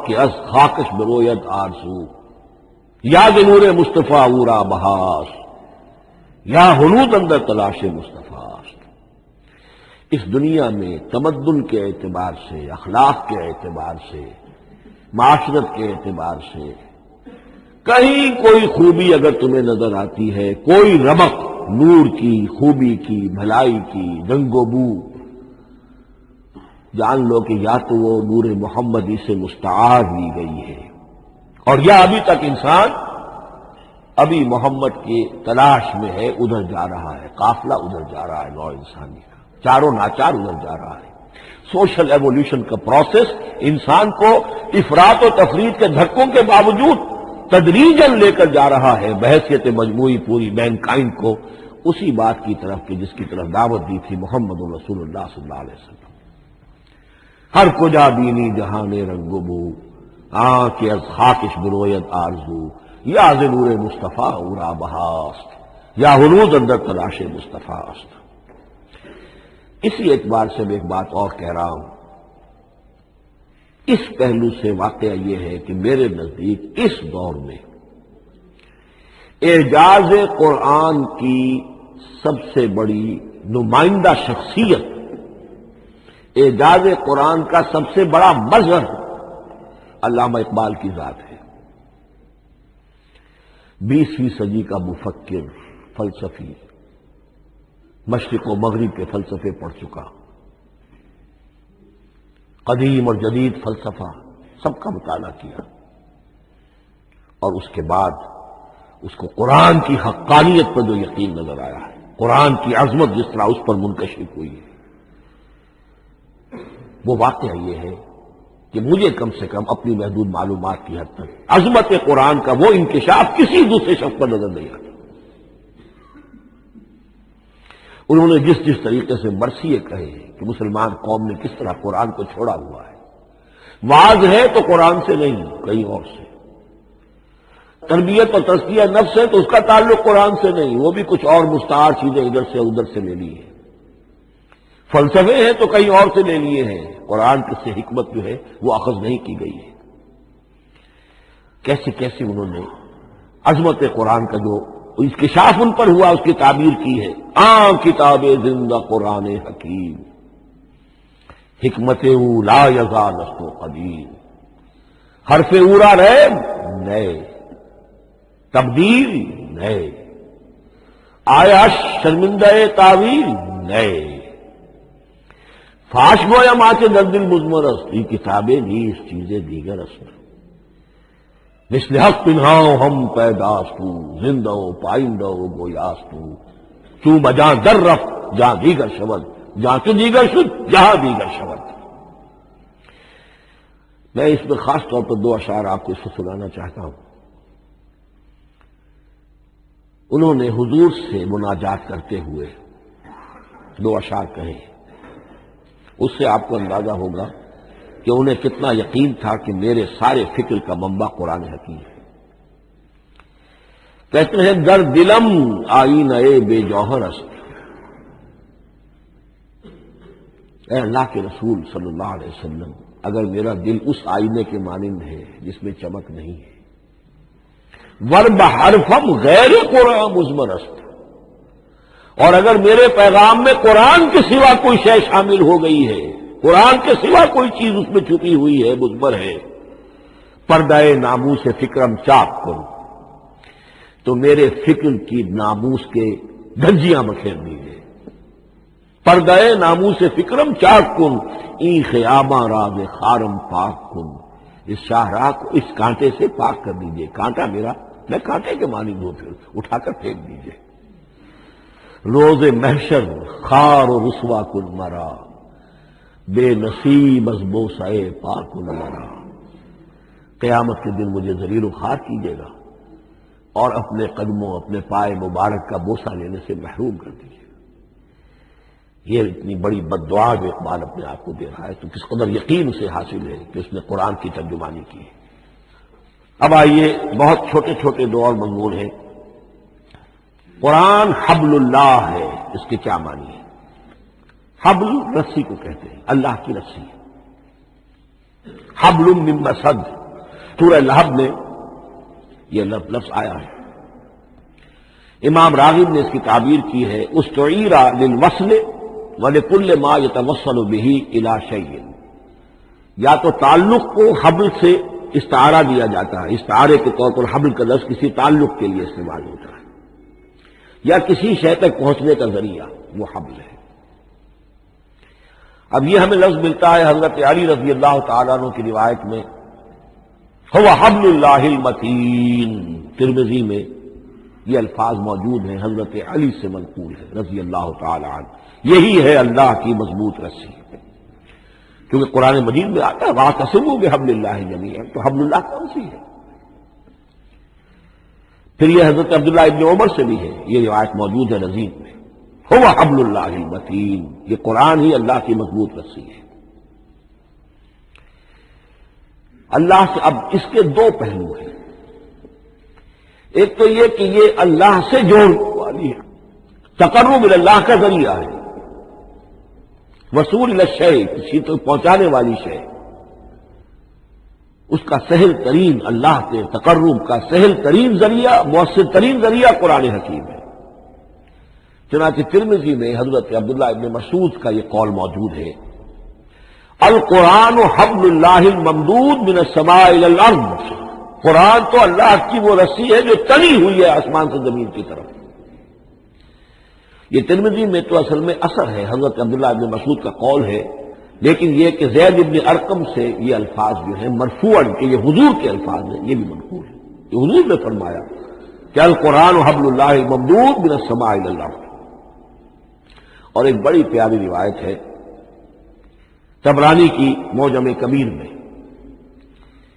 کہ از خاکش برویت آرزو، یاد نور مصطفیٰ اورا بہاس، یا حنود اندر تلاش مصطفیٰ. اس دنیا میں تمدن کے اعتبار سے، اخلاق کے اعتبار سے، معاشرت کے اعتبار سے کہیں کوئی خوبی اگر تمہیں نظر آتی ہے، کوئی رمق نور کی، خوبی کی، بھلائی کی، رنگ و بو، جان لو کہ یا تو وہ نور محمدی سے مستعار لی گئی ہے، اور یا ابھی تک انسان ابھی محمد کی تلاش میں ہے، ادھر جا رہا ہے، قافلہ ادھر جا رہا ہے، نوع انسانی کا چاروں ناچار ادھر جا رہا ہے. سوشل ایوولوشن کا پروسیس انسان کو افراط و تفرید کے دھکوں کے باوجود تدریجاً لے کر جا رہا ہے بحیثیت مجموعی پوری مین کائنڈ کو اسی بات کی طرف کہ جس کی طرف دعوت دی تھی محمد رسول اللہ صلی اللہ علیہ وسلم. ہر کجا بینی جہان رنگ و بو، کہ از خاکش برویت آرزو، یا ز نور مصطفیٰ اورا بہاست، یا حنود اندر تلاش مصطفیٰ است. اسی اعتبار سے میں ایک بات اور کہہ رہا ہوں، اس پہلو سے واقعہ یہ ہے کہ میرے نزدیک اس دور میں اعجاز قرآن کی سب سے بڑی نمائندہ شخصیت، اعجاز قرآن کا سب سے بڑا مظہر علامہ اقبال کی ذات ہے. 20ویں صدی کا مفکر، فلسفی، مشرق و مغرب کے فلسفے پڑھ چکا، قدیم اور جدید فلسفہ سب کا مطالعہ کیا، اور اس کے بعد اس کو قرآن کی حقانیت پر جو یقین نظر آیا ہے، قرآن کی عظمت جس طرح اس پر منکشف ہوئی ہے، وہ واقعہ یہ ہے کہ مجھے کم سے کم اپنی محدود معلومات کی حد تک عظمت قرآن کا وہ انکشاف کسی دوسرے شخص پر نظر نہیں آتا. انہوں نے جس جس طریقے سے مرثیے کہے کہ مسلمان قوم نے کس طرح قرآن کو چھوڑا ہوا ہے، واعظ ہے تو قرآن سے نہیں کہیں اور سے، تربیت اور تزکیہ نفس ہے تو اس کا تعلق قرآن سے نہیں، وہ بھی کچھ اور مستعار چیزیں ادھر سے ادھر سے لے لی ہیں، فلسفے ہیں تو کہیں اور سے لے لیے ہیں، قرآن سے حکمت جو ہے وہ اخذ نہیں کی گئی ہے. کیسے کیسے انہوں نے عظمت قرآن کا جو انکشاف ان پر ہوا اس کی تعبیر کی ہے. کتاب زندہ قرآن حکیم، حکمت او لا یزا نسط و قدیم، حرف اورا رہے نئے، تبدیل نئے، آیا شرمندہ تعویل نئے فاش گویا ماچے در دل مزمر است ای کتابیں نیز چیزیں دیگر است مثل حق پنہاؤ ہم پیداستو زندہ و پائندہ و گویاستو چوں بجاں در رفت جہاں دیگر شود جہاں تو دیگر شد جہاں دیگر شود. میں اس میں خاص طور پر 2 اشعار آپ کو اس سے سنانا چاہتا ہوں. انہوں نے حضور سے مناجات کرتے ہوئے 2 اشعار کہے. اس سے آپ کو اندازہ ہوگا کہ انہیں کتنا یقین تھا کہ میرے سارے فکر کا منبع قرآن حکیم ہے. کہتے ہیں در دلم آئینہ بے جوہر است. اے اللہ کے رسول صلی اللہ علیہ وسلم، اگر میرا دل اس آئینے کے مانند ہے جس میں چمک نہیں ہے، ور بحرفم غیر قرآن مزمر است، اور اگر میرے پیغام میں قرآن کے سوا کوئی شے شامل ہو گئی ہے، قرآن کے سوا کوئی چیز اس میں چھپی ہوئی ہے، مزمر ہے، پردہ ناموس فکرم چاک کرو، تو میرے فکر کی ناموس کے دھجیاں بکھیر دیجیے. پردہ ناموس فکرم چاک کن این خیامہ راز خارم پاک کن. اس شاہراہ کو اس کانٹے سے پاک کر دیجیے. کانٹا میرا، میں کانٹے کے مانند ہوں، پھر اٹھا کر پھینک دیجیے. روز محشر خار و رسوا کن مرا بے نصیب از بوسہ پاک کن مرا. قیامت کے دن مجھے ذلیل و خوار کیجیے گا اور اپنے قدموں، اپنے پائے مبارک کا بوسہ لینے سے محروم کر دیجیے. یہ اتنی بڑی بد دعا جو اقبال اپنے آپ کو دے رہا ہے، تو کس قدر یقین اسے حاصل ہے کہ اس نے قرآن کی ترجمانی کی ہے. اب آئیے، بہت چھوٹے چھوٹے 2 اور مضمون ہیں. قرآن حبل اللہ ہے، اس کے کیا معنی ہے؟ حبل رسی کو کہتے ہیں، اللہ کی رسی. حبل من مسد، سورہ لہب میں یہ لفظ آیا ہے. امام راغب نے اس کی تعبیر کی ہے استعیر للوصل وَلِكُلِّ مَا يَتَوَصَّلُ بِهِ إِلَى شَيْءٍ. یا تو تعلق کو حبل سے استعارہ دیا جاتا ہے، استعارے کے طور پر حبل کا لفظ کسی تعلق کے لیے استعمال ہوتا ہے، یا کسی شے تک پہنچنے کا ذریعہ، وہ حبل ہے. اب یہ ہمیں لفظ ملتا ہے حضرت علی رضی اللہ تعالیٰ عنہ کی روایت میں، هو حبل اللہ المتین. ترمذی میں یہ الفاظ موجود ہیں، حضرت علی سے منقول ہے رضی اللہ تعالی عنہ. یہی ہے اللہ کی مضبوط رسی، کیونکہ قرآن مجید میں آتا ہے وَاعْتَصِمُوا بِحَبْلِ اللَّهِ جَمِيعًا. تو حبل اللہ کون سی ہے؟ پھر یہ حضرت عبداللہ ابن عمر سے بھی ہے، یہ روایت موجود ہے رزین میں، هو حبل اللہ المتین. یہ قرآن ہی اللہ کی مضبوط رسی ہے. اللہ سے اب اس کے 2 پہلو ہیں. ایک تو یہ کہ یہ اللہ سے جوڑنے والی ہے، تقرب اللہ کا ذریعہ ہے، وصول الشیء کسی تک پہنچانے والی شے، اس کا سہل ترین، اللہ کے تقرب کا سہل ترین ذریعہ، مؤثر ترین ذریعہ قرآن حکیم ہے. چنانچہ ترمذی میں حضرت عبداللہ ابن مسعود کا یہ قول موجود ہے، القرآن حبل اللہ الممدود من السماء الی الارض. قرآن تو اللہ کی وہ رسی ہے جو تنی ہوئی ہے آسمان سے زمین کی طرف. یہ ترمذی میں تو اصل میں اثر ہے، حضرت عبداللہ ابن مسعود کا قول ہے، لیکن یہ کہ زید ابن ارقم سے یہ الفاظ جو ہیں مرفوعاً کہ یہ حضور کے الفاظ ہیں، یہ بھی منقول ہے کہ حضور نے فرمایا کہ القرآن حبل اللہ الممدود من السماء الی الارض. اور ایک بڑی پیاری روایت ہے طبرانی کی معجم کبیر میں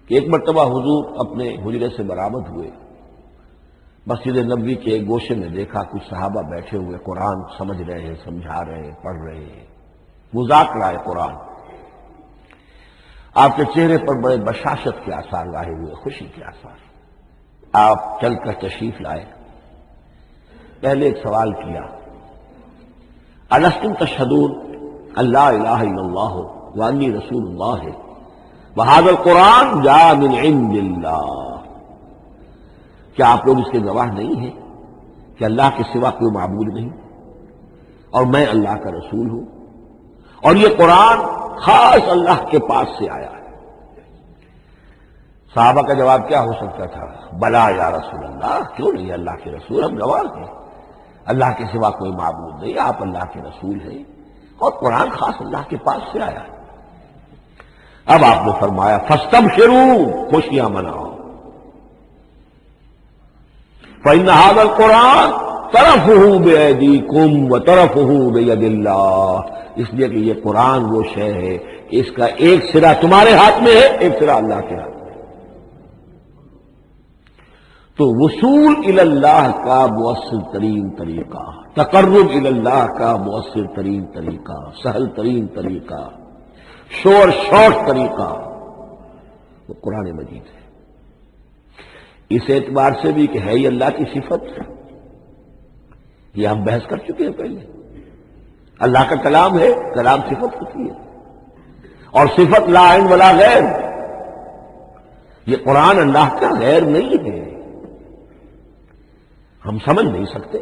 کہ ایک مرتبہ حضور اپنے حجرے سے برآمد ہوئے، مسجد نبوی کے ایک گوشے میں دیکھا کچھ صحابہ بیٹھے ہوئے قرآن سمجھ رہے ہیں، سمجھا رہے ہیں، پڑھ رہے ہیں، مذاکرہ ہے قرآن. آپ کے چہرے پر بڑے بشاشت کے آثار لاحظ ہوئے، خوشی کے آثار. آپ چل کر تشریف لائے، پہلے ایک سوال کیا، الستم تشہدون اللہ الہ الا اللہ وانی رسول اللہ وہذا القرآن جاء من عند اللہ. کیا آپ لوگ اس کے گواہ نہیں ہیں کہ اللہ کے سوا کوئی معبود نہیں اور میں اللہ کا رسول ہوں، اور یہ قرآن خاص اللہ کے پاس سے آیا ہے؟ صحابہ کا جواب کیا ہو سکتا تھا؟ بلا یا رسول اللہ، کیوں نہیں اللہ کے رسول، ہم گواہ ہیں. اللہ کے سوا کوئی معبود نہیں، آپ اللہ کے رسول ہیں، اور قرآن خاص اللہ کے پاس سے آیا ہے۔ اب آپ نے فرمایا فاستبشروا، خوشیاں مناؤ، فإن هذا القرآن طرفه بأيديكم وطرفه بيد اللہ، اس لیے کہ یہ قرآن وہ شے ہے کہ اس کا ایک سرا تمہارے ہاتھ میں ہے، ایک سرا اللہ کے ہاتھ میں ہے۔ تو وصول الی اللہ کا مؤثر ترین طریقہ، تقرب الی اللہ کا مؤثر ترین طریقہ، سہل ترین طریقہ، شور شارٹ طریقہ وہ قرآن مجید ہے۔ اس اعتبار سے بھی کہ ہے یہ اللہ کی صفت، یہ ہم بحث کر چکے ہیں پہلے، اللہ کا کلام ہے، کلام صفت ہوتی ہے، اور صفت لا عین ولا غیر، یہ قرآن اللہ کا غیر نہیں ہے، ہم سمجھ نہیں سکتے،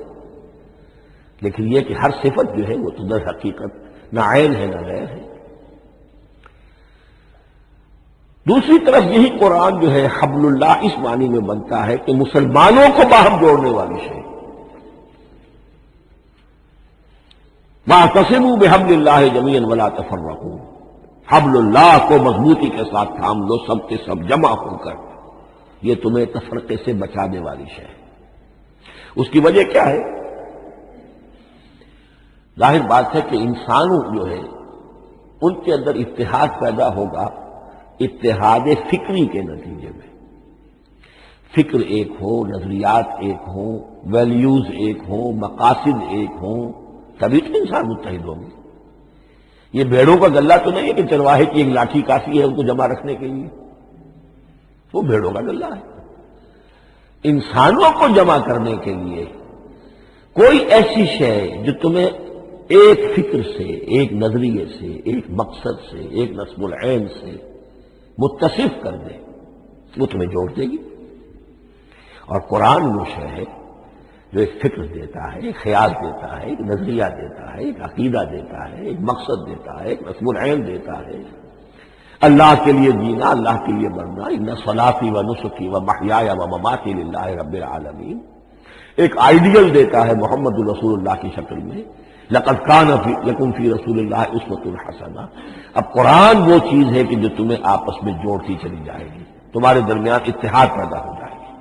لیکن یہ کہ ہر صفت جو ہے وہ تو در حقیقت نہ عین ہے نہ غیر ہے۔ دوسری طرف یہی قرآن جو ہے حبل اللہ اس معنی میں بنتا ہے کہ مسلمانوں کو باہم جوڑنے والی شے، واعتصموا بحبل اللہ جميعا ولا تفرقوا، حبل اللہ کو مضبوطی کے ساتھ تھام لو، سب کے سب جمع ہو کر، یہ تمہیں تفرقے سے بچانے والی شے ہے۔ اس کی وجہ کیا ہے؟ ظاہر بات ہے کہ انسانوں جو ہے ان کے اندر اتحاد پیدا ہوگا اتحاد فکری کے نتیجے میں، فکر ایک ہو، نظریات ایک ہوں، ویلیوز ایک ہوں، مقاصد ایک ہوں، تبھی تو انسان متحد ہوں گے۔ یہ بھیڑوں کا گلہ تو نہیں ہے کہ چرواہے کی ایک لاٹھی کافی ہے ان کو جمع رکھنے کے لیے، وہ بھیڑوں کا گلہ ہے۔ انسانوں کو جمع کرنے کے لیے کوئی ایسی شے جو تمہیں ایک فکر سے، ایک نظریے سے، ایک مقصد سے، ایک نصب العین سے متصف کر دے، وہ تمہیں جوڑ دے گی۔ اور قرآن وہ شے ہے جو ایک فکر دیتا ہے، ایک خیال دیتا ہے، ایک نظریہ دیتا ہے، ایک عقیدہ دیتا ہے، ایک مقصد دیتا ہے، ایک نصب العین دیتا ہے، اللہ کے لیے جینا، اللہ کے لیے مرنا، ان صلاتی و نسکی و محیای و مماتی للہ رب العالمین، ایک آئیڈیل دیتا ہے محمد رسول اللہ کی شکل میں، لقد کان لکم فی رسول اللہ اسوۃ حسنہ۔ اب قرآن وہ چیز ہے کہ جو تمہیں آپس میں جوڑتی چلی جائے گی، تمہارے درمیان اتحاد پیدا ہو جائے گی۔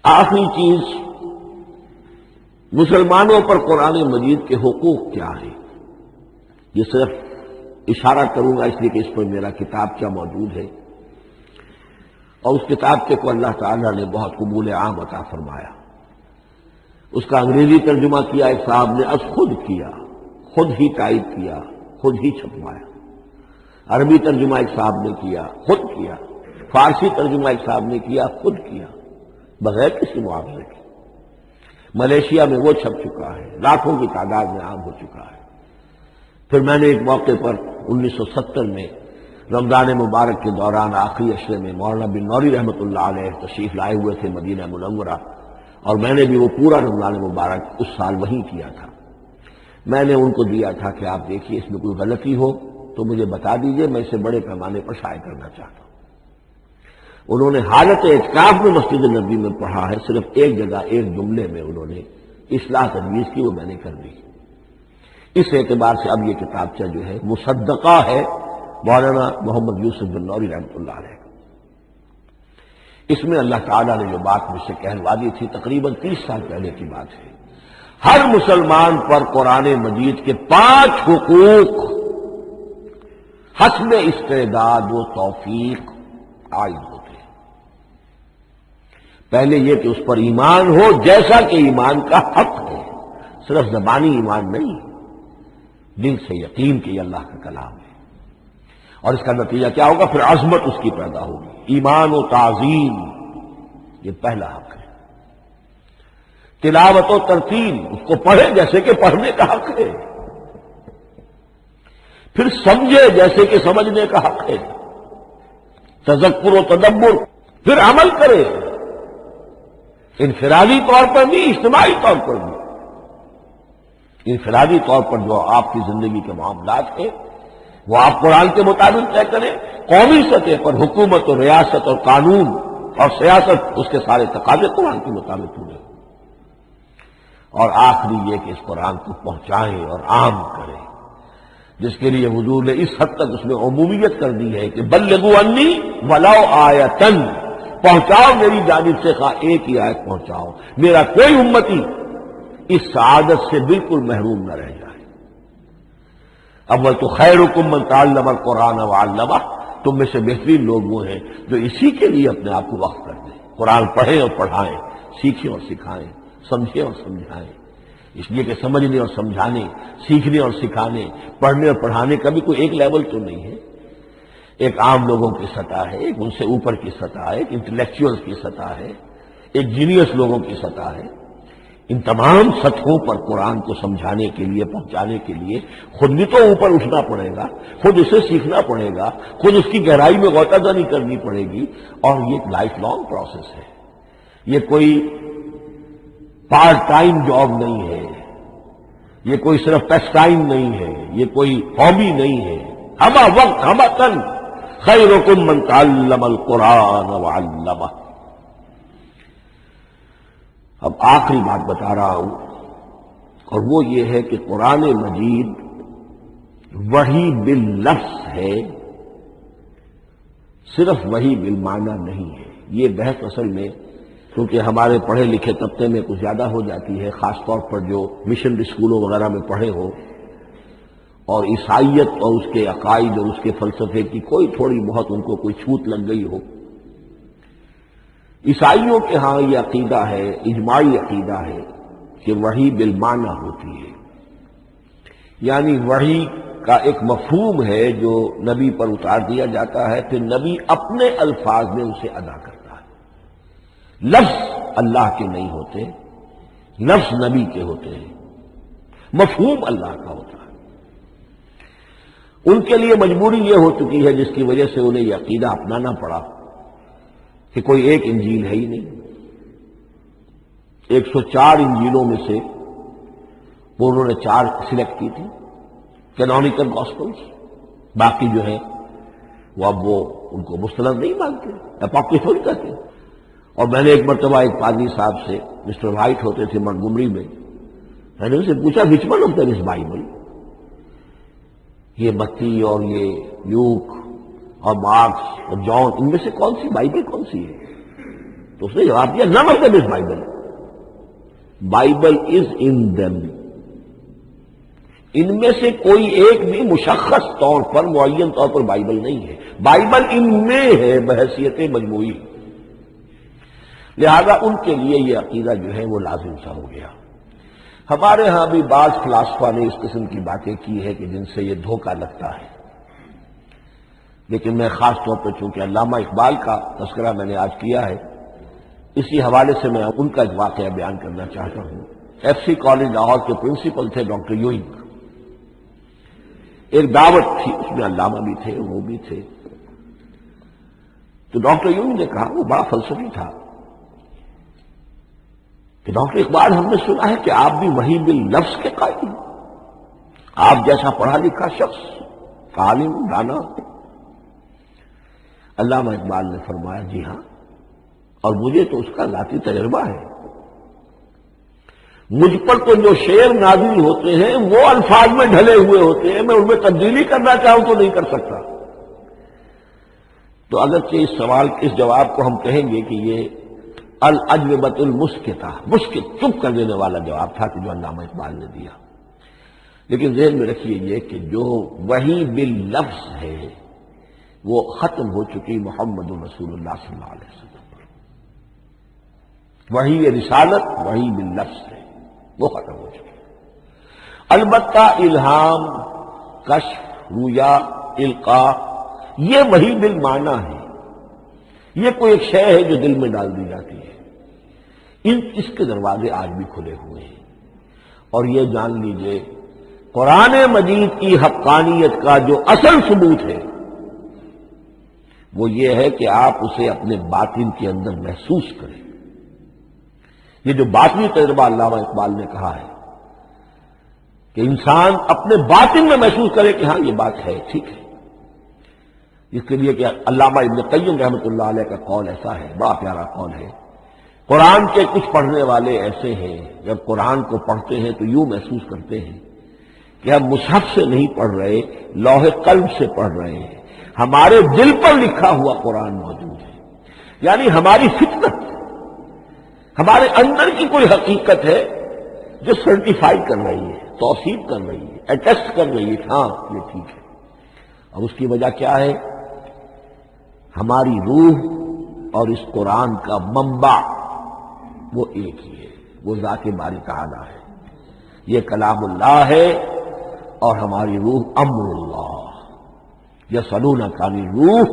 آخری چیز، مسلمانوں پر قرآن مجید کے حقوق کیا ہیں؟ یہ صرف اشارہ کروں گا اس لیے کہ اس پر میرا کتاب کیا موجود ہے، اور اس کتاب کے کو اللہ تعالیٰ نے بہت قبول عام عطا فرمایا۔ اس کا انگریزی ترجمہ کیا ایک صاحب نے، از خود کیا، خود ہی ٹائپ کیا، خود ہی چھپوایا۔ عربی ترجمہ ایک صاحب نے کیا، خود کیا۔ فارسی ترجمہ ایک صاحب نے کیا، خود کیا، بغیر کسی معاوضے کے۔ ملیشیا میں وہ چھپ چکا ہے، لاکھوں کی تعداد میں عام ہو چکا ہے۔ پھر میں نے ایک موقع پر 1970 میں رمضان مبارک کے دوران آخری عشرے میں مولانا بن نوری رحمۃ اللہ علیہ تشریف لائے ہوئے تھے مدینہ منورہ، اور میں نے بھی وہ پورا رمضان مبارک اس سال وہیں کیا تھا۔ میں نے ان کو دیا تھا کہ آپ دیکھیے اس میں کوئی غلطی ہو تو مجھے بتا دیجئے، میں اسے بڑے پیمانے پر شائع کرنا چاہتا ہوں۔ انہوں نے حالت اعتکاف میں مسجد نبی میں پڑھا ہے، صرف ایک جگہ ایک جملے میں انہوں نے اصلاح تجویز کی، وہ میں نے کر دی۔ اس اعتبار سے اب یہ کتابچہ جو ہے مصدقہ ہے مولانا محمد یوسف بن نوری رحمۃ اللہ علیہ۔ اس میں اللہ تعالیٰ نے جو بات مجھ سے کہلوا دی تھی تقریباً 30 سال پہلے کی بات ہے، ہر مسلمان پر قرآن مجید کے 5 حقوق حسب استعداد و توفیق عائد ہوتے ہیں۔ پہلے یہ کہ اس پر ایمان ہو جیسا کہ ایمان کا حق ہے، صرف زبانی ایمان نہیں، دل سے یقین کہ یہ اللہ کا کلام ہے، اور اس کا نتیجہ کیا ہوگا؟ پھر عظمت اس کی پیدا ہوگی، ایمان و تعظیم، یہ پہلا حق ہے۔ تلاوت و ترتیل، اس کو پڑھے جیسے کہ پڑھنے کا حق ہے، پھر سمجھے جیسے کہ سمجھنے کا حق ہے، تذکر و تدبر، پھر عمل کرے، انفرادی طور پر بھی اجتماعی طور پر بھی۔ انفرادی طور پر جو آپ کی زندگی کے معاملات ہیں وہ آپ قرآن کے مطابق طے کریں، قومی سطح پر حکومت اور ریاست اور قانون اور سیاست، اس کے سارے تقاضے قرآن کے مطابق پورے۔ اور آخری یہ کہ اس قرآن کو پہنچائیں اور عام کریں، جس کے لیے حضور نے اس حد تک اس میں عمومیت کر دی ہے کہ بلغوا انی ولو آیۃ، پہنچاؤ میری جانب سے خواہ ایک ہی آیت پہنچاؤ، میرا کوئی امتی اس سعادت سے بالکل محروم نہ رہ جائے۔ اول تو خیرکم من تعلم القرآن وعلمہ، تم میں سے بہترین لوگ وہ ہیں جو اسی کے لیے اپنے آپ کو وقف کر دیں، قرآن پڑھیں اور پڑھائیں، سیکھیں اور سکھائیں، سمجھیں اور سمجھائیں، اس لیے کہ سمجھنے اور سمجھانے، سیکھنے اور سکھانے، پڑھنے اور پڑھانے کا بھی کوئی ایک لیول تو نہیں ہے، ایک عام لوگوں کی سطح ہے، ایک ان سے اوپر کی سطح ہے، ایک انٹلیکچوئل کی سطح ہے، ایک جینیس لوگوں کی سطح ہے۔ ان تمام سطحوں پر قرآن کو سمجھانے کے لیے، پہنچانے کے لیے خود بھی تو اوپر اٹھنا پڑے گا، خود اسے سیکھنا پڑے گا، خود اس کی گہرائی میں غوطہ زنی کرنی پڑے گی، اور یہ ایک لائف لانگ پروسیس ہے، یہ کوئی پارٹ ٹائم جاب نہیں ہے، یہ کوئی صرف پیس ٹائم نہیں ہے، یہ کوئی ہابی نہیں ہے، ہمہ وقت ہمہ تن خیرکم من تعلم القرآن وعلمہ۔ اب آخری بات بتا رہا ہوں، اور وہ یہ ہے کہ قرآن مجید وحی باللفظ ہے، صرف وحی بالمعنی نہیں ہے۔ یہ بحث اصل میں کیونکہ ہمارے پڑھے لکھے طبقے میں کچھ زیادہ ہو جاتی ہے، خاص طور پر جو مشنری اسکولوں وغیرہ میں پڑھے ہو اور عیسائیت اور اس کے عقائد اور اس کے فلسفے کی کوئی تھوڑی بہت ان کو کوئی چھوٹ لگ گئی ہو۔ عیسائیوں کے ہاں یہ عقیدہ ہے، اجماعی عقیدہ ہے کہ وحی بالمعنی ہوتی ہے، یعنی وحی کا ایک مفہوم ہے جو نبی پر اتار دیا جاتا ہے، پھر نبی اپنے الفاظ میں اسے ادا کرتا ہے۔ لفظ اللہ کے نہیں ہوتے، لفظ نبی کے ہوتے ہیں، مفہوم اللہ کا ہوتا ہے۔ ان کے لیے مجبوری یہ ہو چکی ہے جس کی وجہ سے انہیں یہ عقیدہ اپنانا پڑا کہ کوئی ایک انجیل ہے ہی نہیں، 104 انجیلوں میں سے وہ انہوں نے 4 سلیکٹ کی تھی کینونیکل گاسپلز، باقی جو ہے وہ اب وہ ان کو مستند نہیں مانتے، اپوکریفل کہتے ہیں۔ اور میں نے ایک مرتبہ ایک پادری صاحب سے، مسٹر وائٹ ہوتے تھے منٹگومری میں نے ان سے پوچھا which one of them is Bible, یہ متی اور یہ لوک اور مارکس اور جان، ان میں سے کون سی بائبل کون سی ہے؟ تو اس نے جواب دیا none of them is Bible, Bible is in them, ان میں سے کوئی ایک بھی مشخص طور پر، معین طور پر بائبل نہیں ہے، بائبل ان میں ہے بحیثیت مجموعی۔ لہذا ان کے لیے یہ عقیدہ جو ہے وہ لازم سا ہو گیا۔ ہمارے ہاں بھی بعض فلاسفہ نے اس قسم کی باتیں کی ہے کہ جن سے یہ دھوکہ لگتا ہے، لیکن میں خاص طور پر چونکہ علامہ اقبال کا تذکرہ میں نے آج کیا ہے، اسی حوالے سے میں ان کا ایک واقعہ بیان کرنا چاہتا ہوں۔ ایف سی کالج لاہور کے پرنسپل تھے ڈاکٹر یوئنگ، ایک دعوت تھی، اس میں علامہ بھی تھے، وہ بھی تھے۔ تو ڈاکٹر یوئنگ نے کہا، وہ بڑا فلسفی تھا، کہ ڈاکٹر اقبال ہم نے سنا ہے کہ آپ بھی وحی باللفظ کے قائل ہیں، آپ جیسا پڑھا لکھا شخص، عالم دانا۔ علامہ اقبال نے فرمایا جی ہاں، اور مجھے تو اس کا ذاتی تجربہ ہے، مجھ پر تو جو شعر نازل ہوتے ہیں وہ الفاظ میں ڈھلے ہوئے ہوتے ہیں، میں ان میں تبدیلی کرنا چاہوں تو نہیں کر سکتا۔ تو اگرچہ اس سوال اس جواب کو ہم کہیں گے کہ یہ الاجوبۃ المسکتہ، مسکت چپ کر دینے والا جواب تھا کہ جو علامہ اقبال نے دیا، لیکن ذہن میں رکھیے یہ کہ جو وحی باللفظ ہے وہ ختم ہو چکی محمد رسول اللہ صلی اللہ علیہ وسلم پر، وحی رسالت وحی باللفظ ہے، وہ ختم ہو چکی۔ البتہ الہام، کشف، رویا، القاء، یہ وحی بالمعنی ہے، یہ کوئی ایک شے ہے جو دل میں ڈال دی جاتی ہے، اس کے دروازے آج بھی کھلے ہوئے ہیں۔ اور یہ جان لیجئے قرآن مجید کی حقانیت کا جو اصل ثبوت ہے وہ یہ ہے کہ آپ اسے اپنے باطن کے اندر محسوس کریں۔ یہ جو باطنی تجربہ علامہ اقبال نے کہا ہے کہ انسان اپنے باطن میں محسوس کرے کہ ہاں یہ بات ہے، ٹھیک ہے، اس کے لیے کہ علامہ ابن قیم رحمۃ اللہ علیہ کا قول ایسا ہے، بڑا پیارا قول ہے قرآن کے کچھ پڑھنے والے ایسے ہیں جب قرآن کو پڑھتے ہیں تو یوں محسوس کرتے ہیں کہ ہم مصحف سے نہیں پڑھ رہے، لوح قلب سے پڑھ رہے ہیں، ہمارے دل پر لکھا ہوا قرآن موجود ہے، یعنی ہماری فطرت، ہمارے اندر کی کوئی حقیقت ہے جو سرٹیفائی کر رہی ہے، توثیق کر رہی ہے، اٹیسٹ کر رہی ہے، ہاں یہ ٹھیک ہے۔ اور اس کی وجہ کیا ہے؟ ہماری روح اور اس قرآن کا منبع وہ ایک ہی ہے، وہ ذات باری تعالی ہے، یہ کلام اللہ ہے، اور ہماری روح امر اللہ۔ یسألونک عن الروح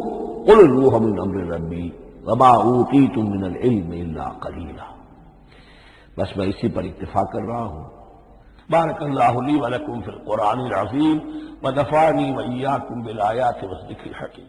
قل الروح من امر ربی وما اوتیتم من العلم الا قلیلا۔ بس میں اسی پر اکتفا کر رہا ہوں۔ بارک اللہ لی ولکم فی القرآن العظیم ونفعنی وإیاکم بالآیات والذکر الحکیم۔